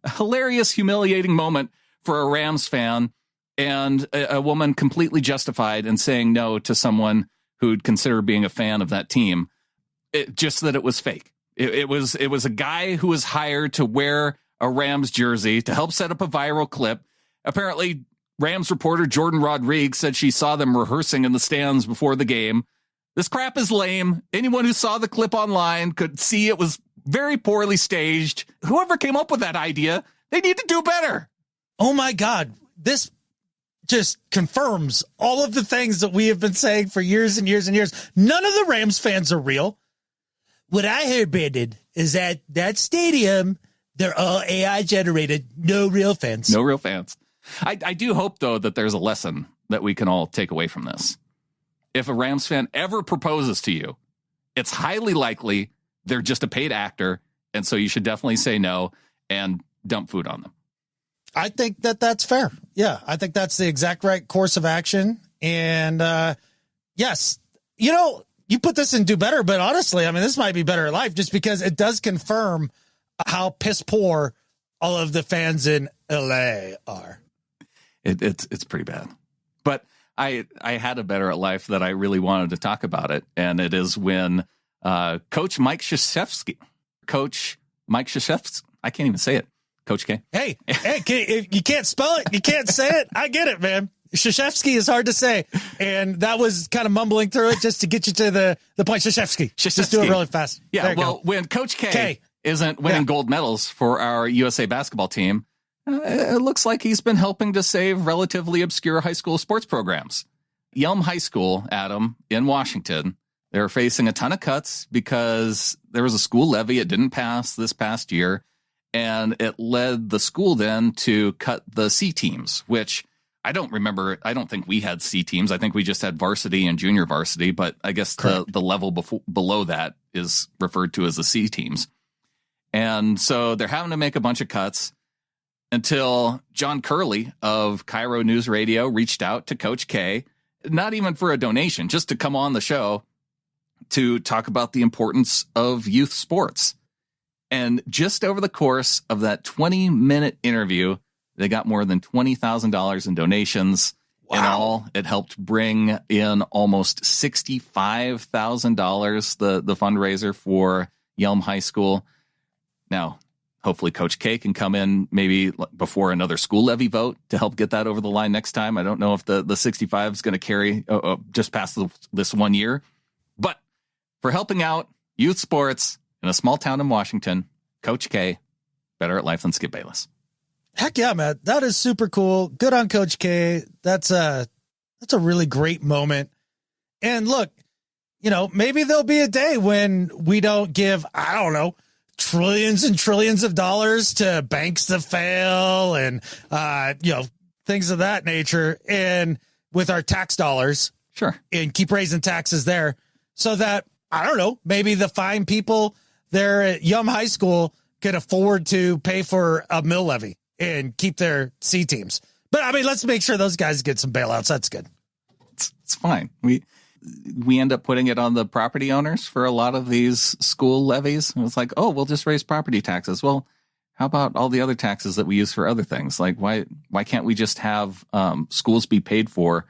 A hilarious, humiliating moment for a Rams fan, and a woman completely justified in saying no to someone who'd consider being a fan of that team. Just that it was fake. It was a guy who was hired to wear a Rams jersey to help set up a viral clip. Apparently, Rams reporter Jordan Rodriguez said she saw them rehearsing in the stands before the game. This crap is lame. Anyone who saw the clip online could see it was very poorly staged. Whoever came up with that idea, they need to do better. Oh my God. This just confirms all of the things that we have been saying for years and years and years. None of the Rams fans are real. What I heard, Brandon, is that stadium, they're all AI generated. No real fans. No real fans. I do hope, though, that there's a lesson that we can all take away from this. If a Rams fan ever proposes to you, it's highly likely they're just a paid actor, and so you should definitely say no and dump food on them. I think that's fair. Yeah, I think that's the exact right course of action. And yes, you put this in Do Better, but honestly, I mean, this might be Better at Life just because it does confirm how piss poor all of the fans in LA are. It's pretty bad. But I had a Better at Life that I really wanted to talk about it, and it is when Coach Mike Krzyzewski, I can't even say it. Coach K. Hey, if you can't spell it, you can't say it. I get it, man. Krzyzewski is hard to say, and that was kind of mumbling through it just to get you to the point. Krzyzewski. Just do it really fast. Yeah, well, when Coach K isn't winning gold medals for our USA basketball team, it looks like he's been helping to save relatively obscure high school sports programs. Yelm High School, Adam, in Washington, they're facing a ton of cuts because there was a school levy. It didn't pass this past year, and it led the school then to cut the C teams, which I don't remember. I don't think we had C teams. I think we just had varsity and junior varsity, but I guess the level below that is referred to as the C teams. And so they're having to make a bunch of cuts until John Curley of Cairo News Radio reached out to Coach K, not even for a donation, just to come on the show to talk about the importance of youth sports. And just over the course of that 20-minute interview, they got more than $20,000 in donations. Wow. In all, it helped bring in almost $65,000, the fundraiser for Yelm High School. Now, hopefully Coach K can come in maybe before another school levy vote to help get that over the line next time. I don't know if the 65 is going to carry just past this 1 year. But for helping out youth sports in a small town in Washington, Coach K, better at life than Skip Bayless. Heck yeah, man. That is super cool. Good on Coach K. That's a really great moment. And look, maybe there'll be a day when we don't give, I don't know, trillions and trillions of dollars to banks that fail and, things of that nature. And with our tax dollars. Sure. And keep raising taxes there so that, I don't know, maybe the fine people there at Yelm High School could afford to pay for a mill levy and keep their C teams. But I mean, let's make sure those guys get some bailouts. That's good. It's fine. We end up putting it on the property owners for a lot of these school levies. It's like, oh, we'll just raise property taxes. Well, how about all the other taxes that we use for other things? Like, why can't we just have schools be paid for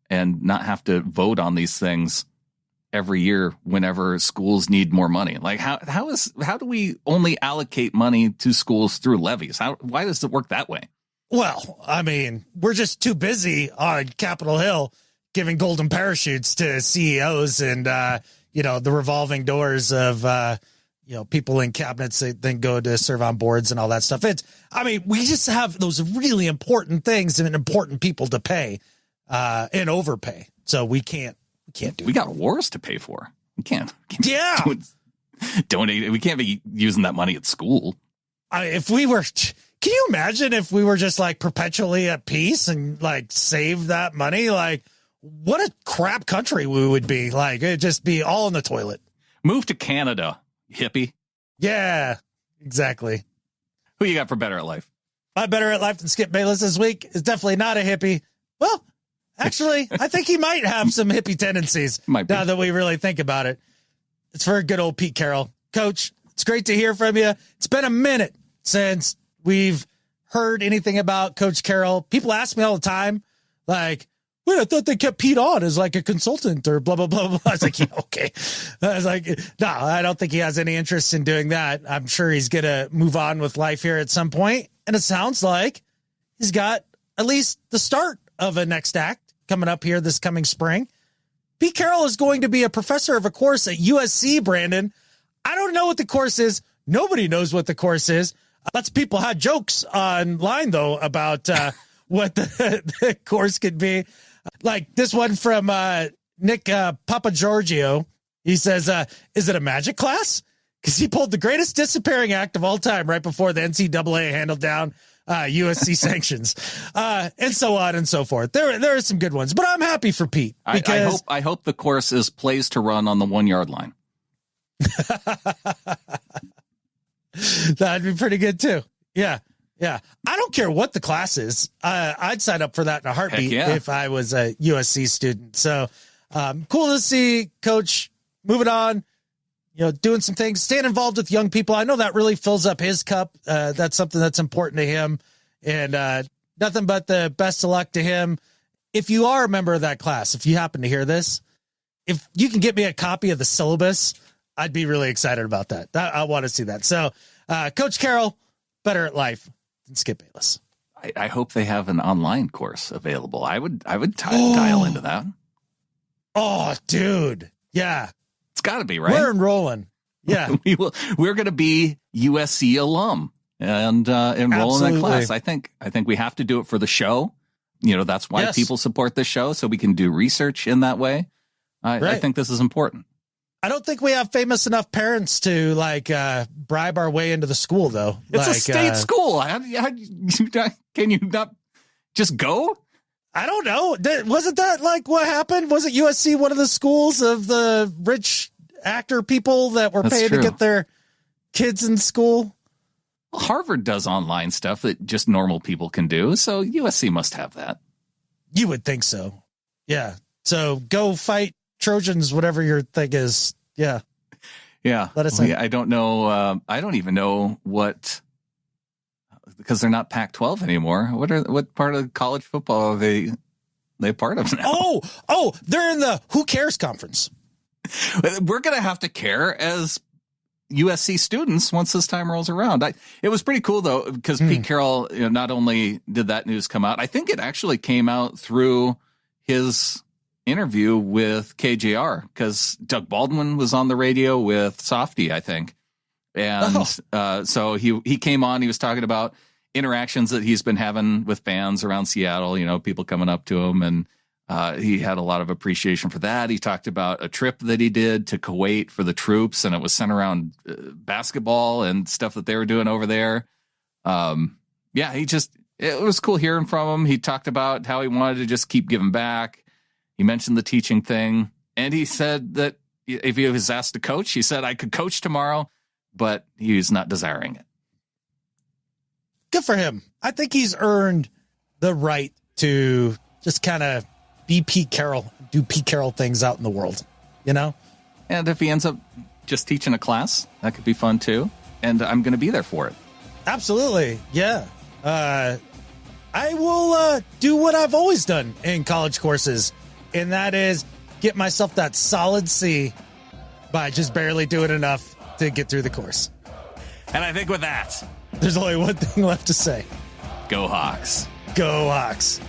and not have to vote on these things every year whenever schools need more money? Like, how do we only allocate money to schools through levies? Why does it work that way? Well, I mean, we're just too busy on Capitol Hill giving golden parachutes to CEOs and, the revolving doors of, people in cabinets that then go to serve on boards and all that stuff. We just have those really important things and important people to pay and overpay. So we can't do We got wars to pay for. We can't yeah. Donate it. We can't be using that money at school. Can you imagine if we were just like perpetually at peace and like save that money? Like, what a crap country we would be. Like, it'd just be all in the toilet. Move to Canada, hippie. Yeah, exactly. Who you got for better at life? My better at life than Skip Bayless this week is definitely not a hippie. Well, actually, I think he might have some hippie tendencies now that we really think about it. It's for good old Pete Carroll. Coach, it's great to hear from you. It's been a minute since we've heard anything about Coach Carroll. People ask me all the time, like, wait, I thought they kept Pete on as like a consultant or blah, blah, blah, blah. I was like, yeah, okay. I was like, no, I don't think he has any interest in doing that. I'm sure he's going to move on with life here at some point. And it sounds like he's got at least the start of a next act coming up here this coming spring. Pete Carroll is going to be a professor of a course at USC, Brandon. I don't know what the course is. Nobody knows what the course is. Lots of people had jokes online, though, about what the course could be. Like this one from Nick Papagiorgio. He says, is it a magic class? Because he pulled the greatest disappearing act of all time right before the NCAA handled down USC sanctions, and so on and so forth. There are some good ones, but I'm happy for Pete. Because I hope the course is plays to run on the 1 yard line. That'd be pretty good too. Yeah. Yeah. I don't care what the class is. I'd sign up for that in a heartbeat if I was a USC student. So cool to see Coach moving on, doing some things, staying involved with young people. I know that really fills up his cup. That's something that's important to him. And nothing but the best of luck to him. If you are a member of that class, if you happen to hear this, if you can get me a copy of the syllabus, I'd be really excited about that. I want to see that. So, Coach Carroll, better at life than Skip Bayless. I hope they have an online course available. I would dial into that. Oh, dude. Yeah. It's got to be, right? We're enrolling. Yeah. We're going to be USC alum and enroll in that class. I think we have to do it for the show. That's why people support the show, so we can do research in that way. I think this is important. I don't think we have famous enough parents to bribe our way into the school, though. It's a state school. Can you not just go? I don't know. Wasn't that what happened? Wasn't USC one of the schools of the rich actor people that were paid to get their kids in school? Well, Harvard does online stuff that just normal people can do, so USC must have that. You would think so. Yeah. So go fight Trojans, whatever your thing is. Yeah. Yeah. Let us know. I don't know. I don't even know what, because they're not Pac-12 anymore. What part of college football are they part of now? Oh, they're in the Who Cares conference. We're going to have to care as USC students once this time rolls around. It was pretty cool though, because Pete Carroll, not only did that news come out, I think it actually came out through his interview with KJR, because Doug Baldwin was on the radio with Softy, I think. And so he came on, he was talking about interactions that he's been having with fans around Seattle, people coming up to him, and he had a lot of appreciation for that. He talked about a trip that he did to Kuwait for the troops, and it was centered around basketball and stuff that they were doing over there. It was cool hearing from him. He talked about how he wanted to just keep giving back. He mentioned the teaching thing, and he said that if he was asked to coach, he said, I could coach tomorrow, but he's not desiring it. Good for him. I think he's earned the right to just kind of be Pete Carroll, do Pete Carroll things out in the world, And if he ends up just teaching a class, that could be fun too. And I'm going to be there for it. Absolutely. Yeah. I will do what I've always done in college courses, and that is get myself that solid C by just barely doing enough to get through the course. And I think with that, there's only one thing left to say. Go Hawks. Go Hawks.